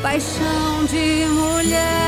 paixão de mulher.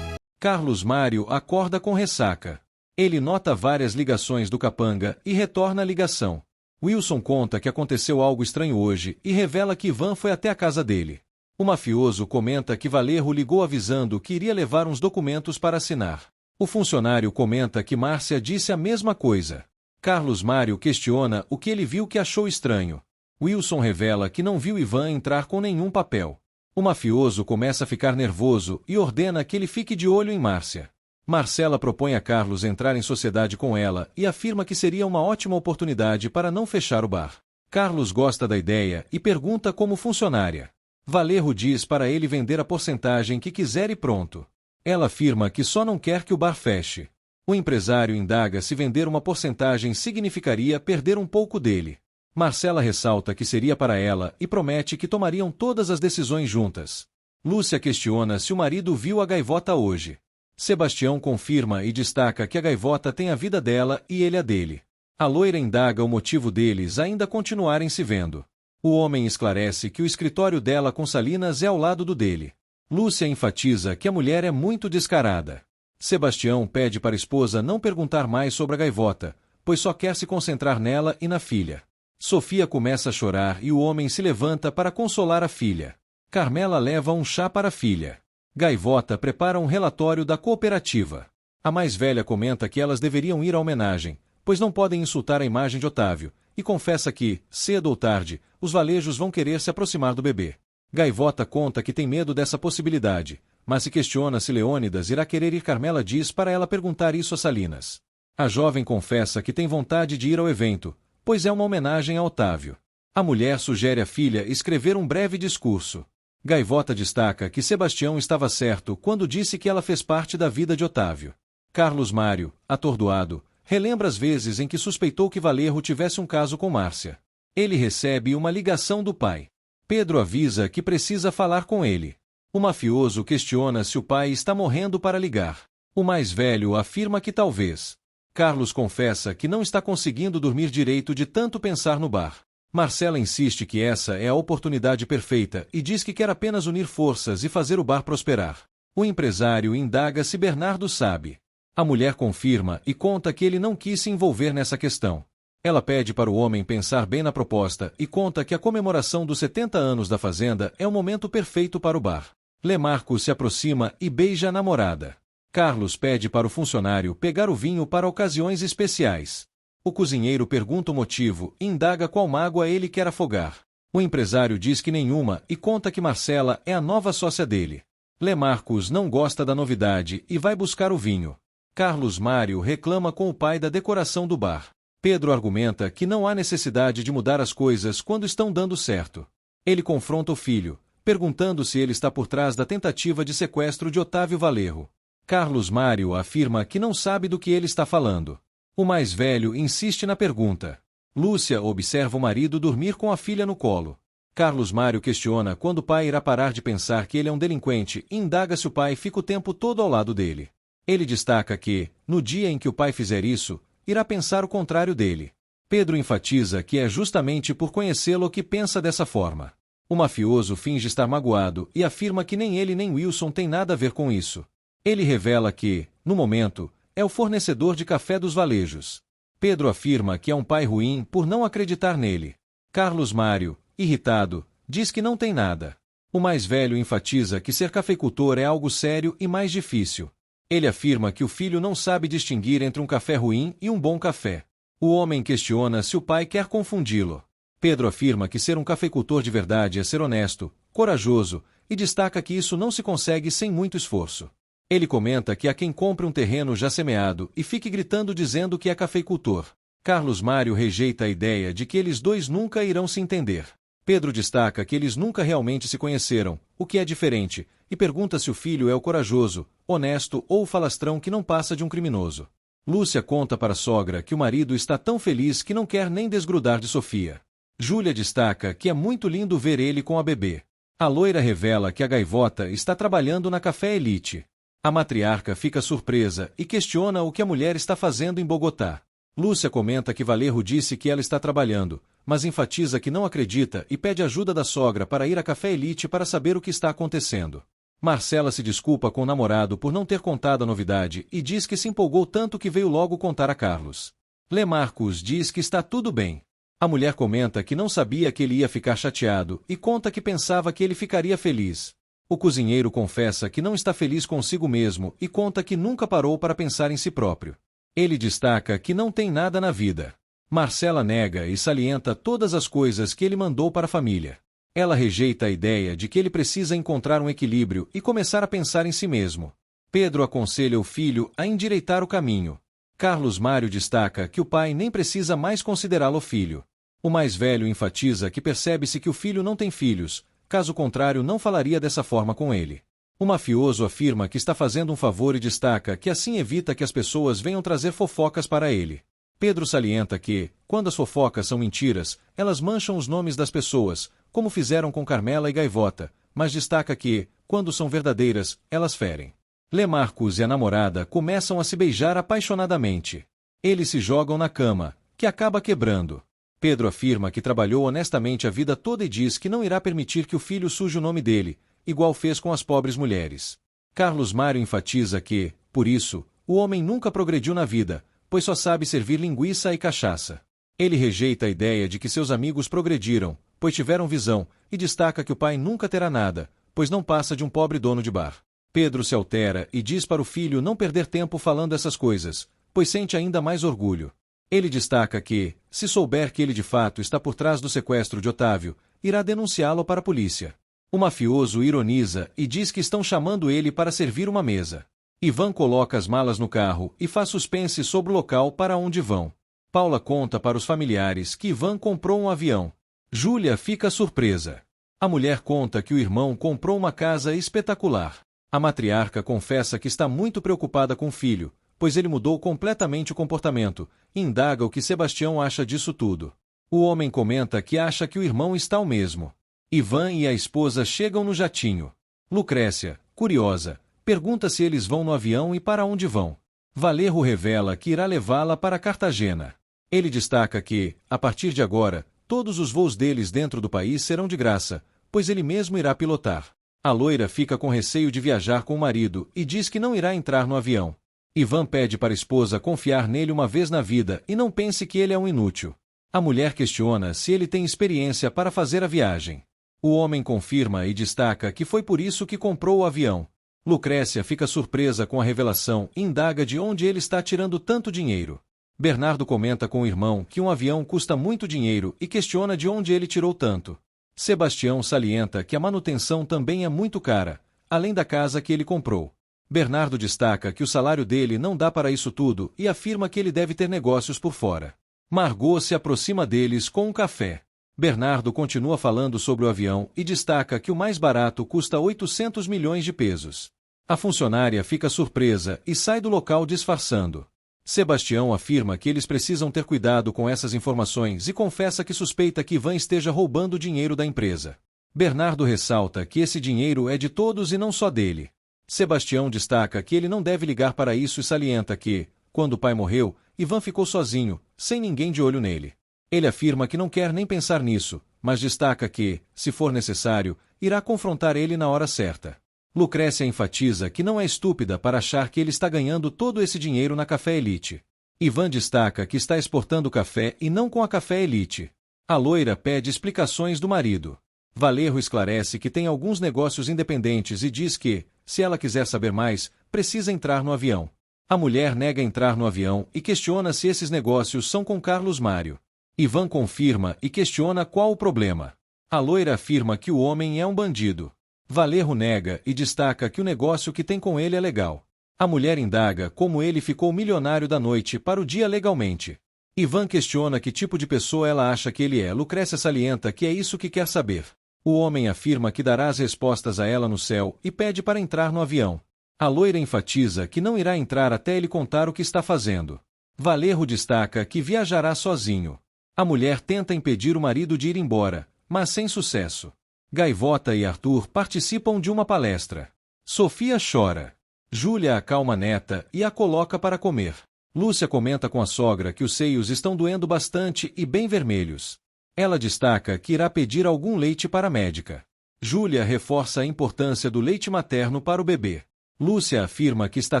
Carlos Mário acorda com ressaca. Ele nota várias ligações do capanga e retorna a ligação. Wilson conta que aconteceu algo estranho hoje e revela que Ivan foi até a casa dele. O mafioso comenta que Valerro ligou avisando que iria levar uns documentos para assinar. O funcionário comenta que Márcia disse a mesma coisa. Carlos Mário questiona o que ele viu que achou estranho. Wilson revela que não viu Ivan entrar com nenhum papel. O mafioso começa a ficar nervoso e ordena que ele fique de olho em Márcia. Marcela propõe a Carlos entrar em sociedade com ela e afirma que seria uma ótima oportunidade para não fechar o bar. Carlos gosta da ideia e pergunta como funcionária. Valerro diz para ele vender a porcentagem que quiser e pronto. Ela afirma que só não quer que o bar feche. O empresário indaga se vender uma porcentagem significaria perder um pouco dele. Marcela ressalta que seria para ela e promete que tomariam todas as decisões juntas. Lúcia questiona se o marido viu a gaivota hoje. Sebastião confirma e destaca que a gaivota tem a vida dela e ele a dele. A loira indaga o motivo deles ainda continuarem se vendo. O homem esclarece que o escritório dela com Salinas é ao lado do dele. Lúcia enfatiza que a mulher é muito descarada. Sebastião pede para a esposa não perguntar mais sobre a gaivota, pois só quer se concentrar nela e na filha. Sofia começa a chorar e o homem se levanta para consolar a filha. Carmela leva um chá para a filha. Gaivota prepara um relatório da cooperativa. A mais velha comenta que elas deveriam ir à homenagem, pois não podem insultar a imagem de Otávio, e confessa que, cedo ou tarde, os valejos vão querer se aproximar do bebê. Gaivota conta que tem medo dessa possibilidade, mas se questiona se Leônidas irá querer ir. Carmela diz para ela perguntar isso a Salinas. A jovem confessa que tem vontade de ir ao evento, pois é uma homenagem a Otávio. A mulher sugere à filha escrever um breve discurso. Gaivota destaca que Sebastião estava certo quando disse que ela fez parte da vida de Otávio. Carlos Mário, atordoado, relembra as vezes em que suspeitou que Valerro tivesse um caso com Márcia. Ele recebe uma ligação do pai. Pedro avisa que precisa falar com ele. O mafioso questiona se o pai está morrendo para ligar. O mais velho afirma que talvez. Carlos confessa que não está conseguindo dormir direito de tanto pensar no bar. Marcela insiste que essa é a oportunidade perfeita e diz que quer apenas unir forças e fazer o bar prosperar. O empresário indaga se Bernardo sabe. A mulher confirma e conta que ele não quis se envolver nessa questão. Ela pede para o homem pensar bem na proposta e conta que a comemoração dos 70 anos da fazenda é o momento perfeito para o bar. Lemarco se aproxima e beija a namorada. Carlos pede para o funcionário pegar o vinho para ocasiões especiais. O cozinheiro pergunta o motivo e indaga qual mágoa ele quer afogar. O empresário diz que nenhuma e conta que Marcela é a nova sócia dele. Lemarcos não gosta da novidade e vai buscar o vinho. Carlos Mário reclama com o pai da decoração do bar. Pedro argumenta que não há necessidade de mudar as coisas quando estão dando certo. Ele confronta o filho, perguntando se ele está por trás da tentativa de sequestro de Otávio Valerro. Carlos Mário afirma que não sabe do que ele está falando. O mais velho insiste na pergunta. Lúcia observa o marido dormir com a filha no colo. Carlos Mário questiona quando o pai irá parar de pensar que ele é um delinquente e indaga se o pai fica o tempo todo ao lado dele. Ele destaca que, no dia em que o pai fizer isso, irá pensar o contrário dele. Pedro enfatiza que é justamente por conhecê-lo que pensa dessa forma. O mafioso finge estar magoado e afirma que nem ele nem Wilson têm nada a ver com isso. Ele revela que, no momento, é o fornecedor de café dos valejos. Pedro afirma que é um pai ruim por não acreditar nele. Carlos Mário, irritado, diz que não tem nada. O mais velho enfatiza que ser cafeicultor é algo sério e mais difícil. Ele afirma que o filho não sabe distinguir entre um café ruim e um bom café. O homem questiona se o pai quer confundi-lo. Pedro afirma que ser um cafeicultor de verdade é ser honesto, corajoso, e destaca que isso não se consegue sem muito esforço. Ele comenta que há quem compre um terreno já semeado e fique gritando dizendo que é cafeicultor. Carlos Mário rejeita a ideia de que eles dois nunca irão se entender. Pedro destaca que eles nunca realmente se conheceram, o que é diferente, e pergunta se o filho é o corajoso, honesto ou o falastrão que não passa de um criminoso. Lúcia conta para a sogra que o marido está tão feliz que não quer nem desgrudar de Sofia. Júlia destaca que é muito lindo ver ele com a bebê. A loira revela que a gaivota está trabalhando na Café Elite. A matriarca fica surpresa e questiona o que a mulher está fazendo em Bogotá. Lúcia comenta que Valerro disse que ela está trabalhando, mas enfatiza que não acredita e pede ajuda da sogra para ir a Café Elite para saber o que está acontecendo. Marcela se desculpa com o namorado por não ter contado a novidade e diz que se empolgou tanto que veio logo contar a Carlos. Lemarcus diz que está tudo bem. A mulher comenta que não sabia que ele ia ficar chateado e conta que pensava que ele ficaria feliz. O cozinheiro confessa que não está feliz consigo mesmo e conta que nunca parou para pensar em si próprio. Ele destaca que não tem nada na vida. Marcela nega e salienta todas as coisas que ele mandou para a família. Ela rejeita a ideia de que ele precisa encontrar um equilíbrio e começar a pensar em si mesmo. Pedro aconselha o filho a endireitar o caminho. Carlos Mário destaca que o pai nem precisa mais considerá-lo filho. O mais velho enfatiza que percebe-se que o filho não tem filhos, caso contrário não falaria dessa forma com ele. O mafioso afirma que está fazendo um favor e destaca que assim evita que as pessoas venham trazer fofocas para ele. Pedro salienta que, quando as fofocas são mentiras, elas mancham os nomes das pessoas, como fizeram com Carmela e Gaivota, mas destaca que, quando são verdadeiras, elas ferem. Lemarcus e a namorada começam a se beijar apaixonadamente. Eles se jogam na cama, que acaba quebrando. Pedro afirma que trabalhou honestamente a vida toda e diz que não irá permitir que o filho suje o nome dele, igual fez com as pobres mulheres. Carlos Mário enfatiza que, por isso, o homem nunca progrediu na vida, pois só sabe servir linguiça e cachaça. Ele rejeita a ideia de que seus amigos progrediram, pois tiveram visão, e destaca que o pai nunca terá nada, pois não passa de um pobre dono de bar. Pedro se altera e diz para o filho não perder tempo falando essas coisas, pois sente ainda mais orgulho. Ele destaca que, se souber que ele de fato está por trás do sequestro de Otávio, irá denunciá-lo para a polícia. O mafioso ironiza e diz que estão chamando ele para servir uma mesa. Ivan coloca as malas no carro e faz suspense sobre o local para onde vão. Paula conta para os familiares que Ivan comprou um avião. Júlia fica surpresa. A mulher conta que o irmão comprou uma casa espetacular. A matriarca confessa que está muito preocupada com o filho, pois ele mudou completamente o comportamento, e indaga o que Sebastião acha disso tudo. O homem comenta que acha que o irmão está o mesmo. Ivan e a esposa chegam no jatinho. Lucrécia, curiosa, pergunta se eles vão no avião e para onde vão. Valerro revela que irá levá-la para Cartagena. Ele destaca que, a partir de agora, todos os voos deles dentro do país serão de graça, pois ele mesmo irá pilotar. A loira fica com receio de viajar com o marido e diz que não irá entrar no avião. Ivan pede para a esposa confiar nele uma vez na vida e não pense que ele é um inútil. A mulher questiona se ele tem experiência para fazer a viagem. O homem confirma e destaca que foi por isso que comprou o avião. Lucrécia fica surpresa com a revelação e indaga de onde ele está tirando tanto dinheiro. Bernardo comenta com o irmão que um avião custa muito dinheiro e questiona de onde ele tirou tanto. Sebastião salienta que a manutenção também é muito cara, além da casa que ele comprou. Bernardo destaca que o salário dele não dá para isso tudo e afirma que ele deve ter negócios por fora. Margot se aproxima deles com um café. Bernardo continua falando sobre o avião e destaca que o mais barato custa 800 milhões de pesos. A funcionária fica surpresa e sai do local disfarçando. Sebastião afirma que eles precisam ter cuidado com essas informações e confessa que suspeita que Ivan esteja roubando o dinheiro da empresa. Bernardo ressalta que esse dinheiro é de todos e não só dele. Sebastião destaca que ele não deve ligar para isso e salienta que, quando o pai morreu, Ivan ficou sozinho, sem ninguém de olho nele. Ele afirma que não quer nem pensar nisso, mas destaca que, se for necessário, irá confrontar ele na hora certa. Lucrécia enfatiza que não é estúpida para achar que ele está ganhando todo esse dinheiro na Café Elite. Ivan destaca que está exportando café e não com a Café Elite. A loira pede explicações do marido. Valerro esclarece que tem alguns negócios independentes e diz que, se ela quiser saber mais, precisa entrar no avião. A mulher nega entrar no avião e questiona se esses negócios são com Carlos Mário. Ivan confirma e questiona qual o problema. A loira afirma que o homem é um bandido. Valerro nega e destaca que o negócio que tem com ele é legal. A mulher indaga como ele ficou milionário da noite para o dia legalmente. Ivan questiona que tipo de pessoa ela acha que ele é. Lucrécia salienta que é isso que quer saber. O homem afirma que dará as respostas a ela no céu e pede para entrar no avião. A loira enfatiza que não irá entrar até ele contar o que está fazendo. Valerro destaca que viajará sozinho. A mulher tenta impedir o marido de ir embora, mas sem sucesso. Gaivota e Arthur participam de uma palestra. Sofia chora. Júlia acalma a neta e a coloca para comer. Lúcia comenta com a sogra que os seios estão doendo bastante e bem vermelhos. Ela destaca que irá pedir algum leite para a médica. Júlia reforça a importância do leite materno para o bebê. Lúcia afirma que está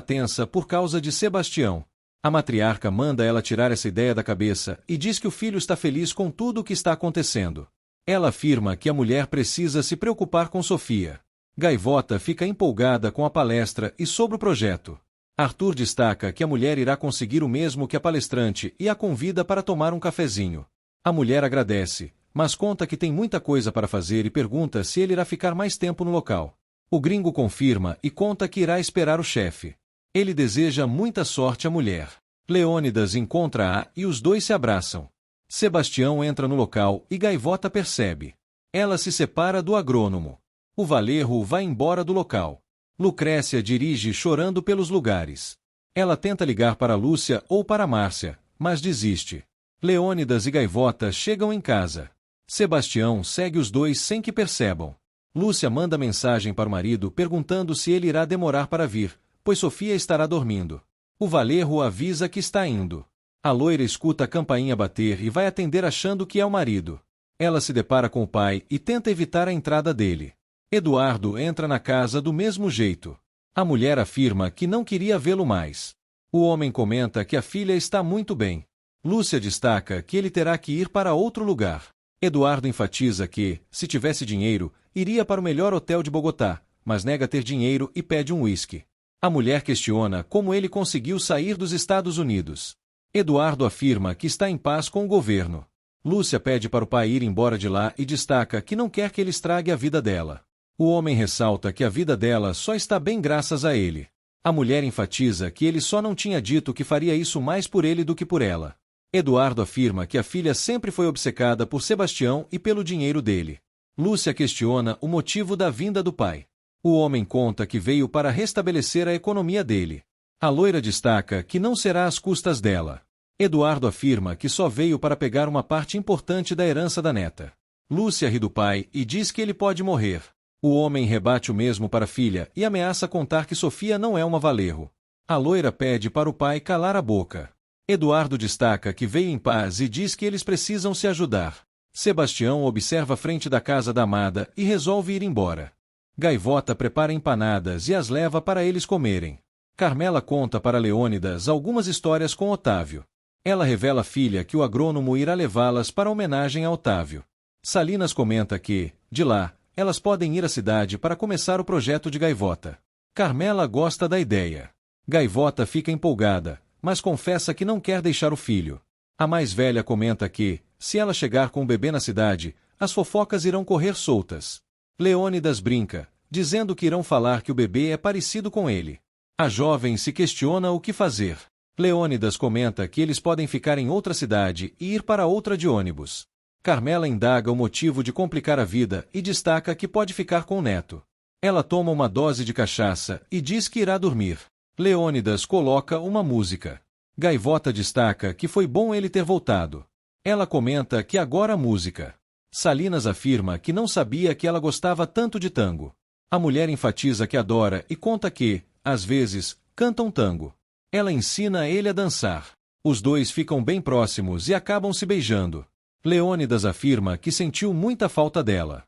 tensa por causa de Sebastião. A matriarca manda ela tirar essa ideia da cabeça e diz que o filho está feliz com tudo o que está acontecendo. Ela afirma que a mulher precisa se preocupar com Sofia. Gaivota fica empolgada com a palestra e sobre o projeto. Arthur destaca que a mulher irá conseguir o mesmo que a palestrante e a convida para tomar um cafezinho. A mulher agradece, mas conta que tem muita coisa para fazer e pergunta se ele irá ficar mais tempo no local. O gringo confirma e conta que irá esperar o chefe. Ele deseja muita sorte à mulher. Leônidas encontra-a e os dois se abraçam. Sebastião entra no local e Gaivota percebe. Ela se separa do agrônomo. O Valerro vai embora do local. Lucrécia dirige chorando pelos lugares. Ela tenta ligar para Lúcia ou para Márcia, mas desiste. Leônidas e Gaivota chegam em casa. Sebastião segue os dois sem que percebam. Lúcia manda mensagem para o marido perguntando se ele irá demorar para vir, pois Sofia estará dormindo. O Valerro avisa que está indo. A loira escuta a campainha bater e vai atender achando que é o marido. Ela se depara com o pai e tenta evitar a entrada dele. Eduardo entra na casa do mesmo jeito. A mulher afirma que não queria vê-lo mais. O homem comenta que a filha está muito bem. Lúcia destaca que ele terá que ir para outro lugar. Eduardo enfatiza que, se tivesse dinheiro, iria para o melhor hotel de Bogotá, mas nega ter dinheiro e pede um uísque. A mulher questiona como ele conseguiu sair dos Estados Unidos. Eduardo afirma que está em paz com o governo. Lúcia pede para o pai ir embora de lá e destaca que não quer que ele estrague a vida dela. O homem ressalta que a vida dela só está bem graças a ele. A mulher enfatiza que ele só não tinha dito que faria isso mais por ele do que por ela. Eduardo afirma que a filha sempre foi obcecada por Sebastião e pelo dinheiro dele. Lúcia questiona o motivo da vinda do pai. O homem conta que veio para restabelecer a economia dele. A loira destaca que não será às custas dela. Eduardo afirma que só veio para pegar uma parte importante da herança da neta. Lúcia ri do pai e diz que ele pode morrer. O homem rebate o mesmo para a filha e ameaça contar que Sofia não é uma Valerro. A loira pede para o pai calar a boca. Eduardo destaca que veio em paz e diz que eles precisam se ajudar. Sebastião observa a frente da casa da amada e resolve ir embora. Gaivota prepara empanadas e as leva para eles comerem. Carmela conta para Leônidas algumas histórias com Otávio. Ela revela à filha que o agrônomo irá levá-las para homenagem a Otávio. Salinas comenta que, de lá, elas podem ir à cidade para começar o projeto de Gaivota. Carmela gosta da ideia. Gaivota fica empolgada, mas confessa que não quer deixar o filho. A mais velha comenta que, se ela chegar com o bebê na cidade, as fofocas irão correr soltas. Leônidas brinca, dizendo que irão falar que o bebê é parecido com ele. A jovem se questiona o que fazer. Leônidas comenta que eles podem ficar em outra cidade e ir para outra de ônibus. Carmela indaga o motivo de complicar a vida e destaca que pode ficar com o neto. Ela toma uma dose de cachaça e diz que irá dormir. Leônidas coloca uma música. Gaivota destaca que foi bom ele ter voltado. Ela comenta que agora a música. Salinas afirma que não sabia que ela gostava tanto de tango. A mulher enfatiza que adora e conta que, às vezes, canta um tango. Ela ensina ele a dançar. Os dois ficam bem próximos e acabam se beijando. Leônidas afirma que sentiu muita falta dela.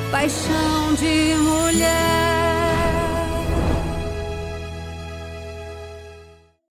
Paixão de mulher.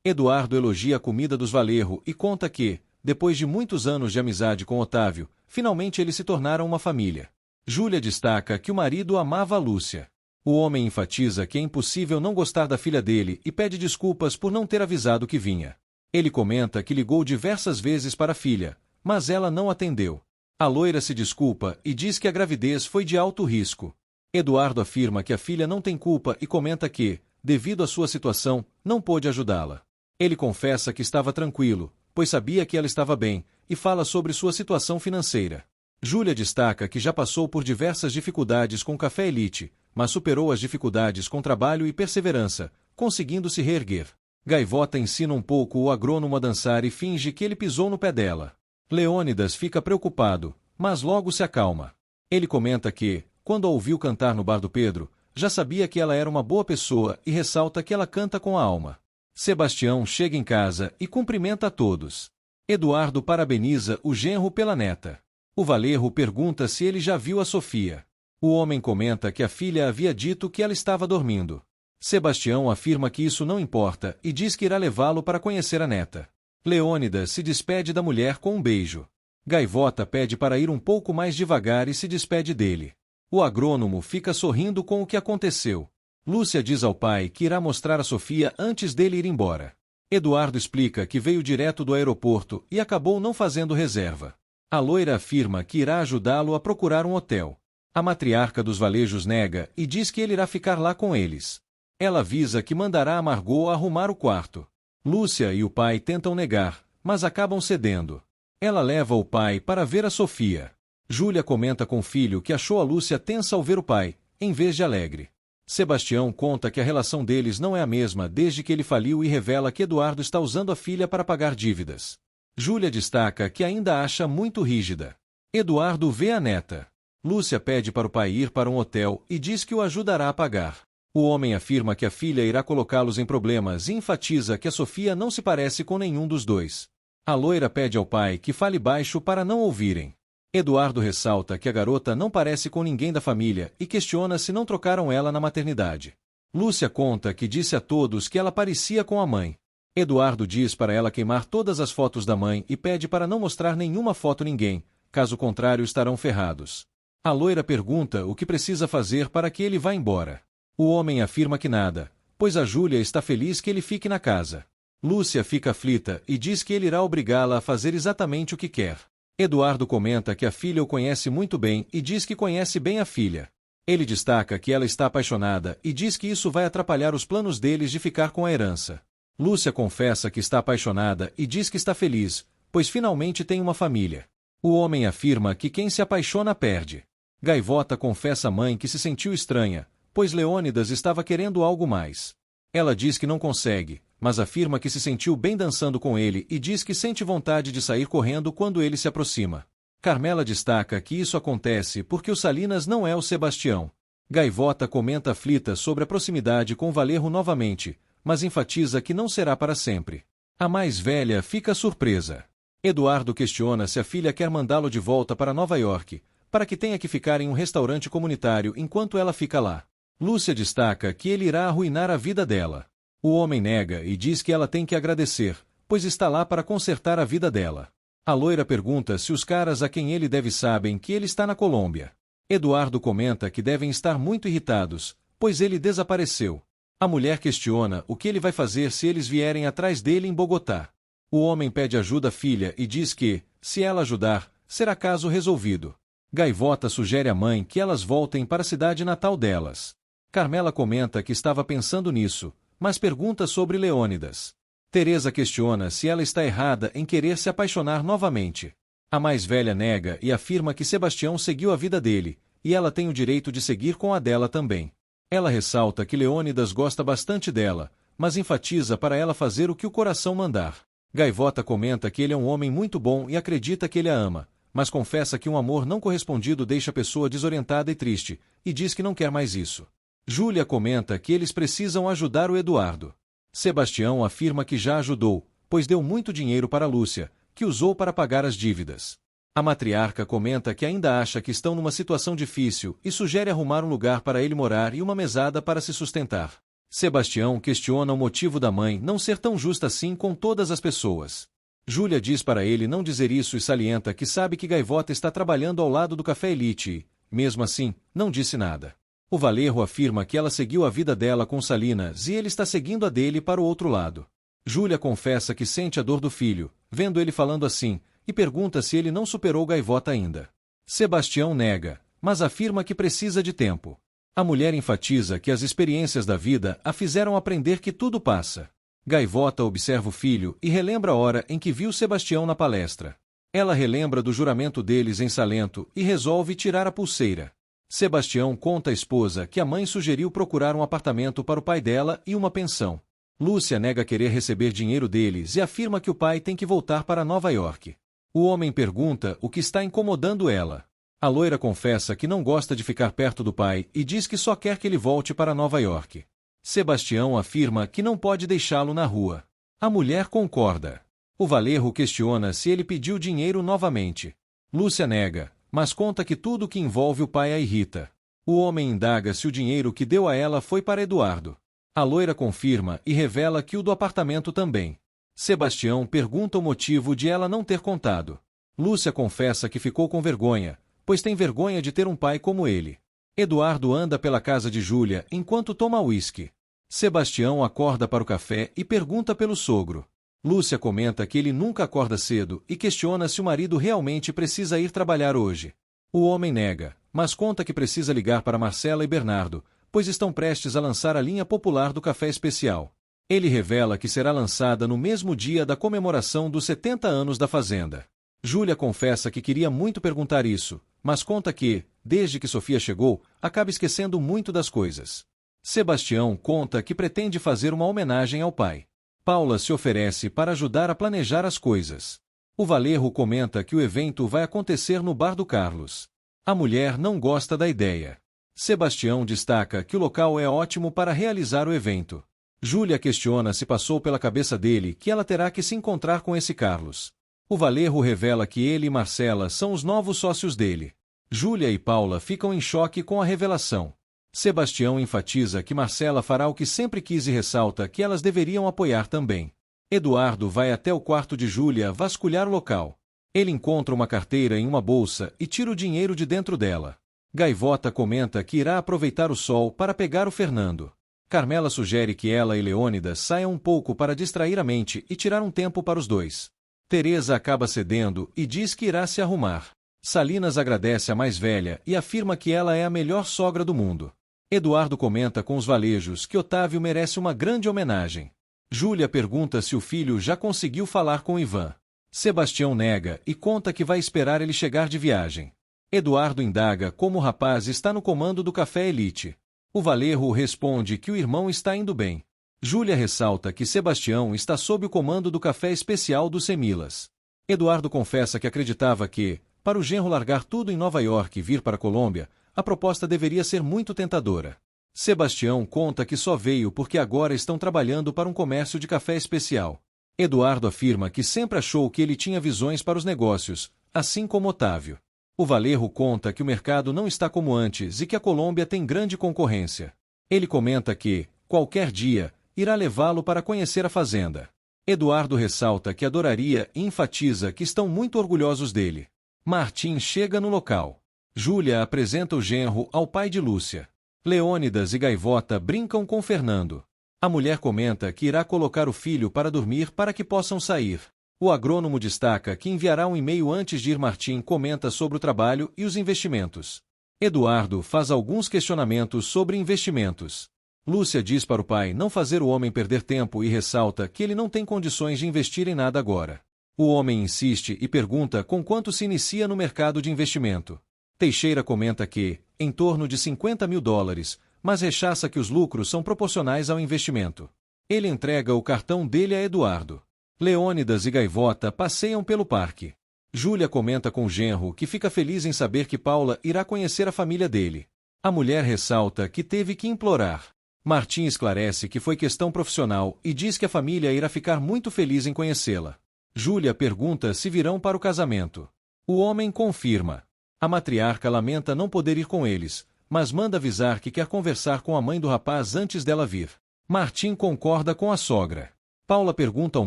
Eduardo elogia a comida dos Valerro e conta que, depois de muitos anos de amizade com Otávio, finalmente eles se tornaram uma família. Júlia destaca que o marido amava a Lúcia. O homem enfatiza que é impossível não gostar da filha dele e pede desculpas por não ter avisado que vinha. Ele comenta que ligou diversas vezes para a filha, mas ela não atendeu. A loira se desculpa e diz que a gravidez foi de alto risco. Eduardo afirma que a filha não tem culpa e comenta que, devido à sua situação, não pôde ajudá-la. Ele confessa que estava tranquilo, pois sabia que ela estava bem, e fala sobre sua situação financeira. Júlia destaca que já passou por diversas dificuldades com Café Elite, mas superou as dificuldades com trabalho e perseverança, conseguindo se reerguer. Gaivota ensina um pouco o agrônomo a dançar e finge que ele pisou no pé dela. Leônidas fica preocupado, mas logo se acalma. Ele comenta que, quando a ouviu cantar no bar do Pedro, já sabia que ela era uma boa pessoa e ressalta que ela canta com a alma. Sebastião chega em casa e cumprimenta a todos. Eduardo parabeniza o genro pela neta. O Valerro pergunta se ele já viu a Sofia. O homem comenta que a filha havia dito que ela estava dormindo. Sebastião afirma que isso não importa e diz que irá levá-lo para conhecer a neta. Leônidas se despede da mulher com um beijo. Gaivota pede para ir um pouco mais devagar e se despede dele. O agrônomo fica sorrindo com o que aconteceu. Lúcia diz ao pai que irá mostrar a Sofia antes dele ir embora. Eduardo explica que veio direto do aeroporto e acabou não fazendo reserva. A loira afirma que irá ajudá-lo a procurar um hotel. A matriarca dos Valejos nega e diz que ele irá ficar lá com eles. Ela avisa que mandará a Margot arrumar o quarto. Lúcia e o pai tentam negar, mas acabam cedendo. Ela leva o pai para ver a Sofia. Júlia comenta com o filho que achou a Lúcia tensa ao ver o pai, em vez de alegre. Sebastião conta que a relação deles não é a mesma desde que ele faliu e revela que Eduardo está usando a filha para pagar dívidas. Júlia destaca que ainda acha muito rígida. Eduardo vê a neta. Lúcia pede para o pai ir para um hotel e diz que o ajudará a pagar. O homem afirma que a filha irá colocá-los em problemas e enfatiza que a Sofia não se parece com nenhum dos dois. A loira pede ao pai que fale baixo para não ouvirem. Eduardo ressalta que a garota não parece com ninguém da família e questiona se não trocaram ela na maternidade. Lúcia conta que disse a todos que ela parecia com a mãe. Eduardo diz para ela queimar todas as fotos da mãe e pede para não mostrar nenhuma foto a ninguém, caso contrário estarão ferrados. A loira pergunta o que precisa fazer para que ele vá embora. O homem afirma que nada, pois a Júlia está feliz que ele fique na casa. Lúcia fica aflita e diz que ele irá obrigá-la a fazer exatamente o que quer. Eduardo comenta que a filha o conhece muito bem e diz que conhece bem a filha. Ele destaca que ela está apaixonada e diz que isso vai atrapalhar os planos deles de ficar com a herança. Lúcia confessa que está apaixonada e diz que está feliz, pois finalmente tem uma família. O homem afirma que quem se apaixona perde. Gaivota confessa à mãe que se sentiu estranha, pois Leônidas estava querendo algo mais. Ela diz que não consegue, mas afirma que se sentiu bem dançando com ele e diz que sente vontade de sair correndo quando ele se aproxima. Carmela destaca que isso acontece porque o Salinas não é o Sebastião. Gaivota comenta aflita sobre a proximidade com Valerro novamente, mas enfatiza que não será para sempre. A mais velha fica surpresa. Eduardo questiona se a filha quer mandá-lo de volta para Nova York, para que tenha que ficar em um restaurante comunitário enquanto ela fica lá. Lúcia destaca que ele irá arruinar a vida dela. O homem nega e diz que ela tem que agradecer, pois está lá para consertar a vida dela. A loira pergunta se os caras a quem ele deve sabem que ele está na Colômbia. Eduardo comenta que devem estar muito irritados, pois ele desapareceu. A mulher questiona o que ele vai fazer se eles vierem atrás dele em Bogotá. O homem pede ajuda à filha e diz que, se ela ajudar, será caso resolvido. Gaivota sugere à mãe que elas voltem para a cidade natal delas. Carmela comenta que estava pensando nisso, mas pergunta sobre Leônidas. Teresa questiona se ela está errada em querer se apaixonar novamente. A mais velha nega e afirma que Sebastião seguiu a vida dele, e ela tem o direito de seguir com a dela também. Ela ressalta que Leônidas gosta bastante dela, mas enfatiza para ela fazer o que o coração mandar. Gaivota comenta que ele é um homem muito bom e acredita que ele a ama, mas confessa que um amor não correspondido deixa a pessoa desorientada e triste, e diz que não quer mais isso. Júlia comenta que eles precisam ajudar o Eduardo. Sebastião afirma que já ajudou, pois deu muito dinheiro para Lúcia, que usou para pagar as dívidas. A matriarca comenta que ainda acha que estão numa situação difícil e sugere arrumar um lugar para ele morar e uma mesada para se sustentar. Sebastião questiona o motivo da mãe não ser tão justa assim com todas as pessoas. Júlia diz para ele não dizer isso e salienta que sabe que Gaivota está trabalhando ao lado do Café Elite e, mesmo assim, não disse nada. O Valerro afirma que ela seguiu a vida dela com Salinas e ele está seguindo a dele para o outro lado. Júlia confessa que sente a dor do filho, vendo ele falando assim, e pergunta se ele não superou Gaivota ainda. Sebastião nega, mas afirma que precisa de tempo. A mulher enfatiza que as experiências da vida a fizeram aprender que tudo passa. Gaivota observa o filho e relembra a hora em que viu Sebastião na palestra. Ela relembra do juramento deles em Salento e resolve tirar a pulseira. Sebastião conta à esposa que a mãe sugeriu procurar um apartamento para o pai dela e uma pensão. Lúcia nega querer receber dinheiro deles e afirma que o pai tem que voltar para Nova York. O homem pergunta o que está incomodando ela. A loira confessa que não gosta de ficar perto do pai e diz que só quer que ele volte para Nova York. Sebastião afirma que não pode deixá-lo na rua. A mulher concorda. O Valerro questiona se ele pediu dinheiro novamente. Lúcia nega, mas conta que tudo que envolve o pai a irrita. O homem indaga se o dinheiro que deu a ela foi para Eduardo. A loira confirma e revela que o do apartamento também. Sebastião pergunta o motivo de ela não ter contado. Lúcia confessa que ficou com vergonha, pois tem vergonha de ter um pai como ele. Eduardo anda pela casa de Júlia enquanto toma uísque. Sebastião acorda para o café e pergunta pelo sogro. Lúcia comenta que ele nunca acorda cedo e questiona se o marido realmente precisa ir trabalhar hoje. O homem nega, mas conta que precisa ligar para Marcela e Bernardo, pois estão prestes a lançar a linha popular do café especial. Ele revela que será lançada no mesmo dia da comemoração dos 70 anos da fazenda. Júlia confessa que queria muito perguntar isso, mas conta que, desde que Sofia chegou, acaba esquecendo muito das coisas. Sebastião conta que pretende fazer uma homenagem ao pai. Paula se oferece para ajudar a planejar as coisas. O Valerro comenta que o evento vai acontecer no bar do Carlos. A mulher não gosta da ideia. Sebastião destaca que o local é ótimo para realizar o evento. Júlia questiona se passou pela cabeça dele que ela terá que se encontrar com esse Carlos. O Valerro revela que ele e Marcela são os novos sócios dele. Júlia e Paula ficam em choque com a revelação. Sebastião enfatiza que Marcela fará o que sempre quis e ressalta que elas deveriam apoiar também. Eduardo vai até o quarto de Júlia vasculhar o local. Ele encontra uma carteira em uma bolsa e tira o dinheiro de dentro dela. Gaivota comenta que irá aproveitar o sol para pegar o Fernando. Carmela sugere que ela e Leônidas saiam um pouco para distrair a mente e tirar um tempo para os dois. Teresa acaba cedendo e diz que irá se arrumar. Salinas agradece a mais velha e afirma que ela é a melhor sogra do mundo. Eduardo comenta com os valejos que Otávio merece uma grande homenagem. Júlia pergunta se o filho já conseguiu falar com Ivan. Sebastião nega e conta que vai esperar ele chegar de viagem. Eduardo indaga como o rapaz está no comando do Café Elite. O Valerro responde que o irmão está indo bem. Júlia ressalta que Sebastião está sob o comando do Café Especial dos Semilas. Eduardo confessa que acreditava que, para o genro largar tudo em Nova York e vir para a Colômbia, a proposta deveria ser muito tentadora. Sebastião conta que só veio porque agora estão trabalhando para um comércio de café especial. Eduardo afirma que sempre achou que ele tinha visões para os negócios, assim como Otávio. O Valerro conta que o mercado não está como antes e que a Colômbia tem grande concorrência. Ele comenta que, qualquer dia, irá levá-lo para conhecer a fazenda. Eduardo ressalta que adoraria e enfatiza que estão muito orgulhosos dele. Martim chega no local. Júlia apresenta o genro ao pai de Lúcia. Leônidas e Gaivota brincam com Fernando. A mulher comenta que irá colocar o filho para dormir para que possam sair. O agrônomo destaca que enviará um e-mail antes de ir. Martim comenta sobre o trabalho e os investimentos. Eduardo faz alguns questionamentos sobre investimentos. Lúcia diz para o pai não fazer o homem perder tempo e ressalta que ele não tem condições de investir em nada agora. O homem insiste e pergunta com quanto se inicia no mercado de investimento. Teixeira comenta que, em torno de $50.000, mas rechaça que os lucros são proporcionais ao investimento. Ele entrega o cartão dele a Eduardo. Leônidas e Gaivota passeiam pelo parque. Júlia comenta com o genro que fica feliz em saber que Paula irá conhecer a família dele. A mulher ressalta que teve que implorar. Martim esclarece que foi questão profissional e diz que a família irá ficar muito feliz em conhecê-la. Júlia pergunta se virão para o casamento. O homem confirma. A matriarca lamenta não poder ir com eles, mas manda avisar que quer conversar com a mãe do rapaz antes dela vir. Martim concorda com a sogra. Paula pergunta ao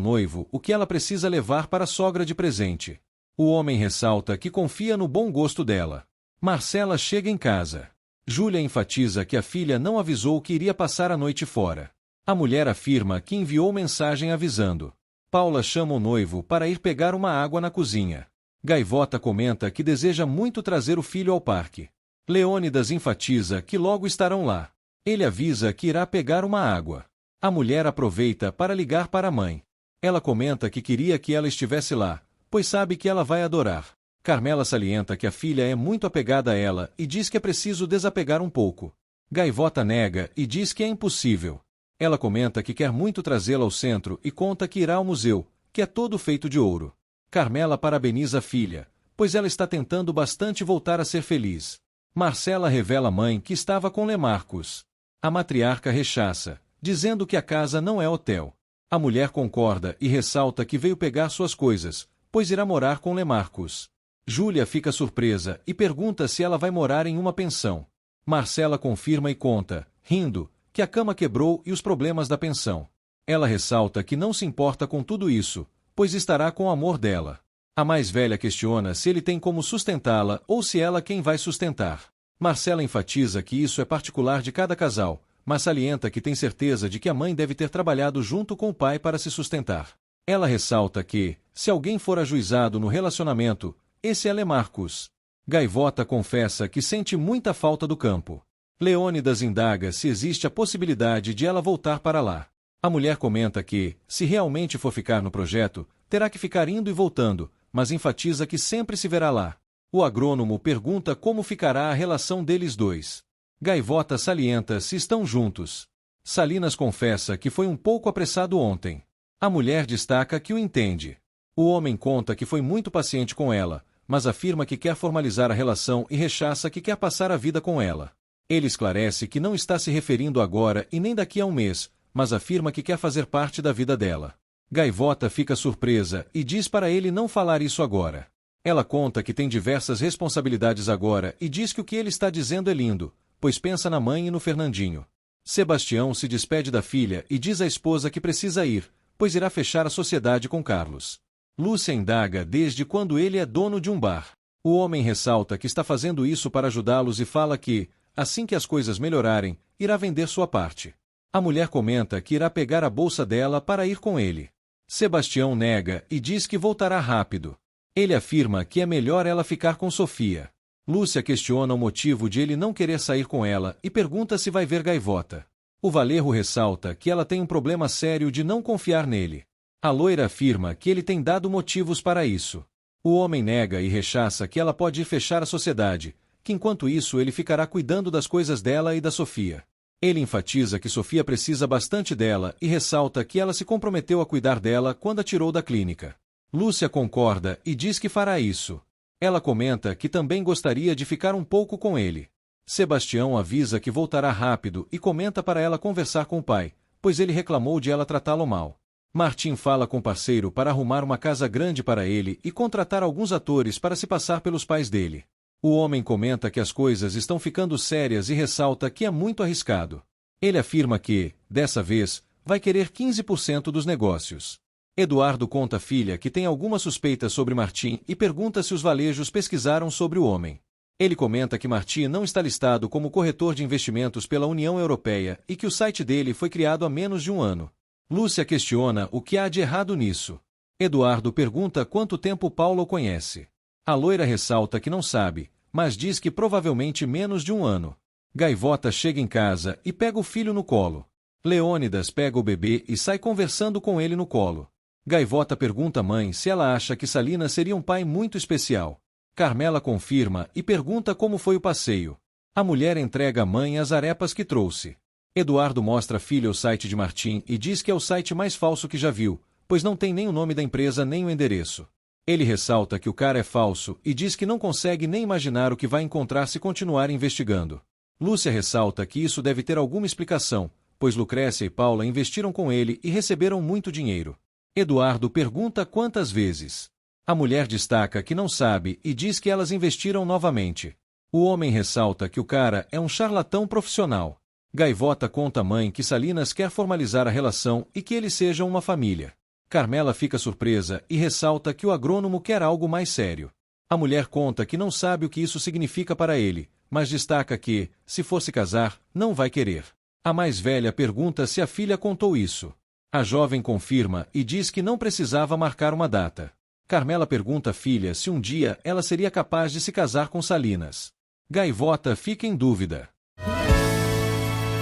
noivo o que ela precisa levar para a sogra de presente. O homem ressalta que confia no bom gosto dela. Marcela chega em casa. Júlia enfatiza que a filha não avisou que iria passar a noite fora. A mulher afirma que enviou mensagem avisando. Paula chama o noivo para ir pegar uma água na cozinha. Gaivota comenta que deseja muito trazer o filho ao parque. Leônidas enfatiza que logo estarão lá. Ele avisa que irá pegar uma água. A mulher aproveita para ligar para a mãe. Ela comenta que queria que ela estivesse lá, pois sabe que ela vai adorar. Carmela salienta que a filha é muito apegada a ela e diz que é preciso desapegar um pouco. Gaivota nega e diz que é impossível. Ela comenta que quer muito trazê-la ao centro e conta que irá ao museu, que é todo feito de ouro. Carmela parabeniza a filha, pois ela está tentando bastante voltar a ser feliz. Marcela revela à mãe que estava com Lemarcos. A matriarca rechaça, dizendo que a casa não é hotel. A mulher concorda e ressalta que veio pegar suas coisas, pois irá morar com Lemarcus. Júlia fica surpresa e pergunta se ela vai morar em uma pensão. Marcela confirma e conta, rindo, que a cama quebrou e os problemas da pensão. Ela ressalta que não se importa com tudo isso, pois estará com o amor dela. A mais velha questiona se ele tem como sustentá-la ou se ela quem vai sustentar. Marcela enfatiza que isso é particular de cada casal, mas salienta que tem certeza de que a mãe deve ter trabalhado junto com o pai para se sustentar. Ela ressalta que, se alguém for ajuizado no relacionamento, esse é Lemarcus. Gaivota confessa que sente muita falta do campo. Leônidas indaga se existe a possibilidade de ela voltar para lá. A mulher comenta que, se realmente for ficar no projeto, terá que ficar indo e voltando, mas enfatiza que sempre se verá lá. O agrônomo pergunta como ficará a relação deles dois. Gaivota salienta se estão juntos. Salinas confessa que foi um pouco apressado ontem. A mulher destaca que o entende. O homem conta que foi muito paciente com ela, mas afirma que quer formalizar a relação e rechaça que quer passar a vida com ela. Ele esclarece que não está se referindo agora e nem daqui a um mês, mas afirma que quer fazer parte da vida dela. Gaivota fica surpresa e diz para ele não falar isso agora. Ela conta que tem diversas responsabilidades agora e diz que o que ele está dizendo é lindo, pois pensa na mãe e no Fernandinho. Sebastião se despede da filha e diz à esposa que precisa ir, pois irá fechar a sociedade com Carlos. Lúcia indaga desde quando ele é dono de um bar. O homem ressalta que está fazendo isso para ajudá-los e fala que, assim que as coisas melhorarem, irá vender sua parte. A mulher comenta que irá pegar a bolsa dela para ir com ele. Sebastião nega e diz que voltará rápido. Ele afirma que é melhor ela ficar com Sofia. Lúcia questiona o motivo de ele não querer sair com ela e pergunta se vai ver Gaivota. O Valerro ressalta que ela tem um problema sério de não confiar nele. A loira afirma que ele tem dado motivos para isso. O homem nega e rechaça que ela pode ir fechar a sociedade, que enquanto isso ele ficará cuidando das coisas dela e da Sofia. Ele enfatiza que Sofia precisa bastante dela e ressalta que ela se comprometeu a cuidar dela quando a tirou da clínica. Lúcia concorda e diz que fará isso. Ela comenta que também gostaria de ficar um pouco com ele. Sebastião avisa que voltará rápido e comenta para ela conversar com o pai, pois ele reclamou de ela tratá-lo mal. Martim fala com o parceiro para arrumar uma casa grande para ele e contratar alguns atores para se passar pelos pais dele. O homem comenta que as coisas estão ficando sérias e ressalta que é muito arriscado. Ele afirma que, dessa vez, vai querer 15% dos negócios. Eduardo conta à filha que tem alguma suspeita sobre Martim e pergunta se os valejos pesquisaram sobre o homem. Ele comenta que Martim não está listado como corretor de investimentos pela União Europeia e que o site dele foi criado há menos de um ano. Lúcia questiona o que há de errado nisso. Eduardo pergunta quanto tempo Paulo conhece. A loira ressalta que não sabe, mas diz que provavelmente menos de um ano. Gaivota chega em casa e pega o filho no colo. Leônidas pega o bebê e sai conversando com ele no colo. Gaivota pergunta à mãe se ela acha que Salinas seria um pai muito especial. Carmela confirma e pergunta como foi o passeio. A mulher entrega à mãe as arepas que trouxe. Eduardo mostra à filha o site de Martim e diz que é o site mais falso que já viu, pois não tem nem o nome da empresa nem o endereço. Ele ressalta que o cara é falso e diz que não consegue nem imaginar o que vai encontrar se continuar investigando. Lúcia ressalta que isso deve ter alguma explicação, pois Lucrécia e Paula investiram com ele e receberam muito dinheiro. Eduardo pergunta quantas vezes. A mulher destaca que não sabe e diz que elas investiram novamente. O homem ressalta que o cara é um charlatão profissional. Gaivota conta à mãe que Salinas quer formalizar a relação e que eles sejam uma família. Carmela fica surpresa e ressalta que o agrônomo quer algo mais sério. A mulher conta que não sabe o que isso significa para ele, mas destaca que, se for se casar, não vai querer. A mais velha pergunta se a filha contou isso. A jovem confirma e diz que não precisava marcar uma data. Carmela pergunta à filha se um dia ela seria capaz de se casar com Salinas. Gaivota fica em dúvida.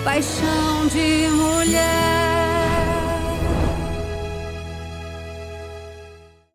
Paixão de mulher.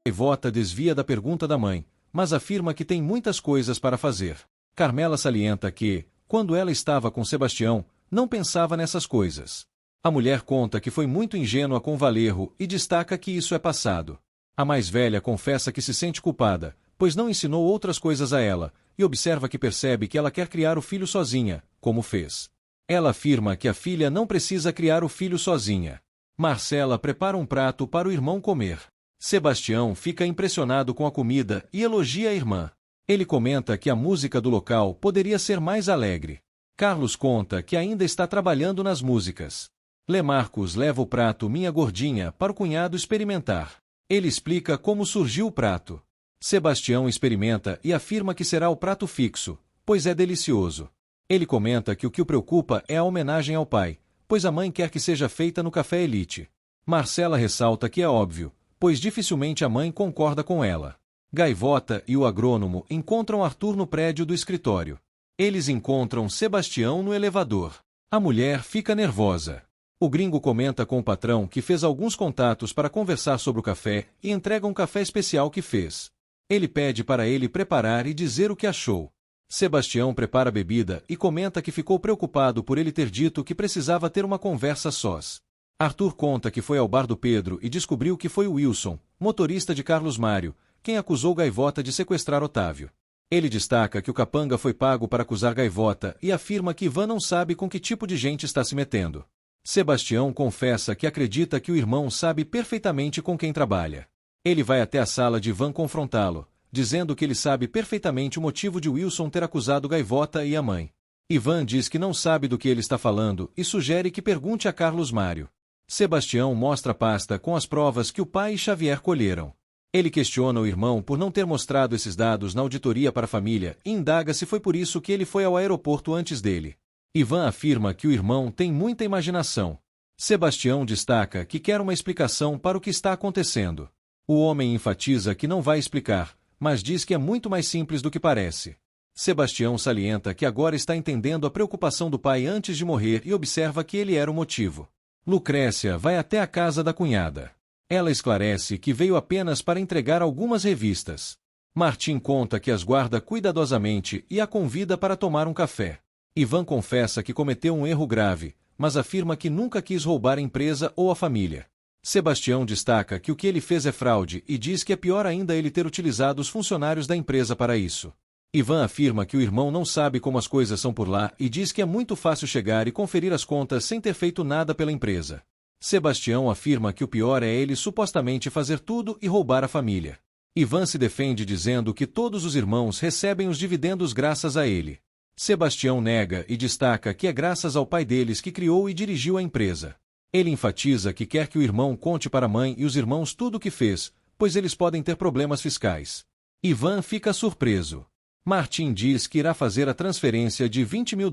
Gaivota desvia da pergunta da mãe, mas afirma que tem muitas coisas para fazer. Carmela salienta que, quando ela estava com Sebastião, não pensava nessas coisas. A mulher conta que foi muito ingênua com Valerro e destaca que isso é passado. A mais velha confessa que se sente culpada, pois não ensinou outras coisas a ela, e observa que percebe que ela quer criar o filho sozinha, como fez. Ela afirma que a filha não precisa criar o filho sozinha. Marcela prepara um prato para o irmão comer. Sebastião fica impressionado com a comida e elogia a irmã. Ele comenta que a música do local poderia ser mais alegre. Carlos conta que ainda está trabalhando nas músicas. Lemarcos leva o prato Minha Gordinha para o cunhado experimentar. Ele explica como surgiu o prato. Sebastião experimenta e afirma que será o prato fixo, pois é delicioso. Ele comenta que o que o preocupa é a homenagem ao pai, pois a mãe quer que seja feita no Café Elite. Marcela ressalta que é óbvio, pois dificilmente a mãe concorda com ela. Gaivota e o agrônomo encontram Arthur no prédio do escritório. Eles encontram Sebastião no elevador. A mulher fica nervosa. O gringo comenta com o patrão que fez alguns contatos para conversar sobre o café e entrega um café especial que fez. Ele pede para ele preparar e dizer o que achou. Sebastião prepara a bebida e comenta que ficou preocupado por ele ter dito que precisava ter uma conversa sós. Arthur conta que foi ao bar do Pedro e descobriu que foi o Wilson, motorista de Carlos Mário, quem acusou Gaivota de sequestrar Otávio. Ele destaca que o capanga foi pago para acusar Gaivota e afirma que Ivan não sabe com que tipo de gente está se metendo. Sebastião confessa que acredita que o irmão sabe perfeitamente com quem trabalha. Ele vai até a sala de Ivan confrontá-lo, dizendo que ele sabe perfeitamente o motivo de Wilson ter acusado Gaivota e a mãe. Ivan diz que não sabe do que ele está falando e sugere que pergunte a Carlos Mário. Sebastião mostra a pasta com as provas que o pai e Xavier colheram. Ele questiona o irmão por não ter mostrado esses dados na auditoria para a família e indaga se foi por isso que ele foi ao aeroporto antes dele. Ivan afirma que o irmão tem muita imaginação. Sebastião destaca que quer uma explicação para o que está acontecendo. O homem enfatiza que não vai explicar, mas diz que é muito mais simples do que parece. Sebastião salienta que agora está entendendo a preocupação do pai antes de morrer e observa que ele era o motivo. Lucrécia vai até a casa da cunhada. Ela esclarece que veio apenas para entregar algumas revistas. Martim conta que as guarda cuidadosamente e a convida para tomar um café. Ivan confessa que cometeu um erro grave, mas afirma que nunca quis roubar a empresa ou a família. Sebastião destaca que o que ele fez é fraude e diz que é pior ainda ele ter utilizado os funcionários da empresa para isso. Ivan afirma que o irmão não sabe como as coisas são por lá e diz que é muito fácil chegar e conferir as contas sem ter feito nada pela empresa. Sebastião afirma que o pior é ele supostamente fazer tudo e roubar a família. Ivan se defende dizendo que todos os irmãos recebem os dividendos graças a ele. Sebastião nega e destaca que é graças ao pai deles que criou e dirigiu a empresa. Ele enfatiza que quer que o irmão conte para a mãe e os irmãos tudo o que fez, pois eles podem ter problemas fiscais. Ivan fica surpreso. Martim diz que irá fazer a transferência de $20 mil.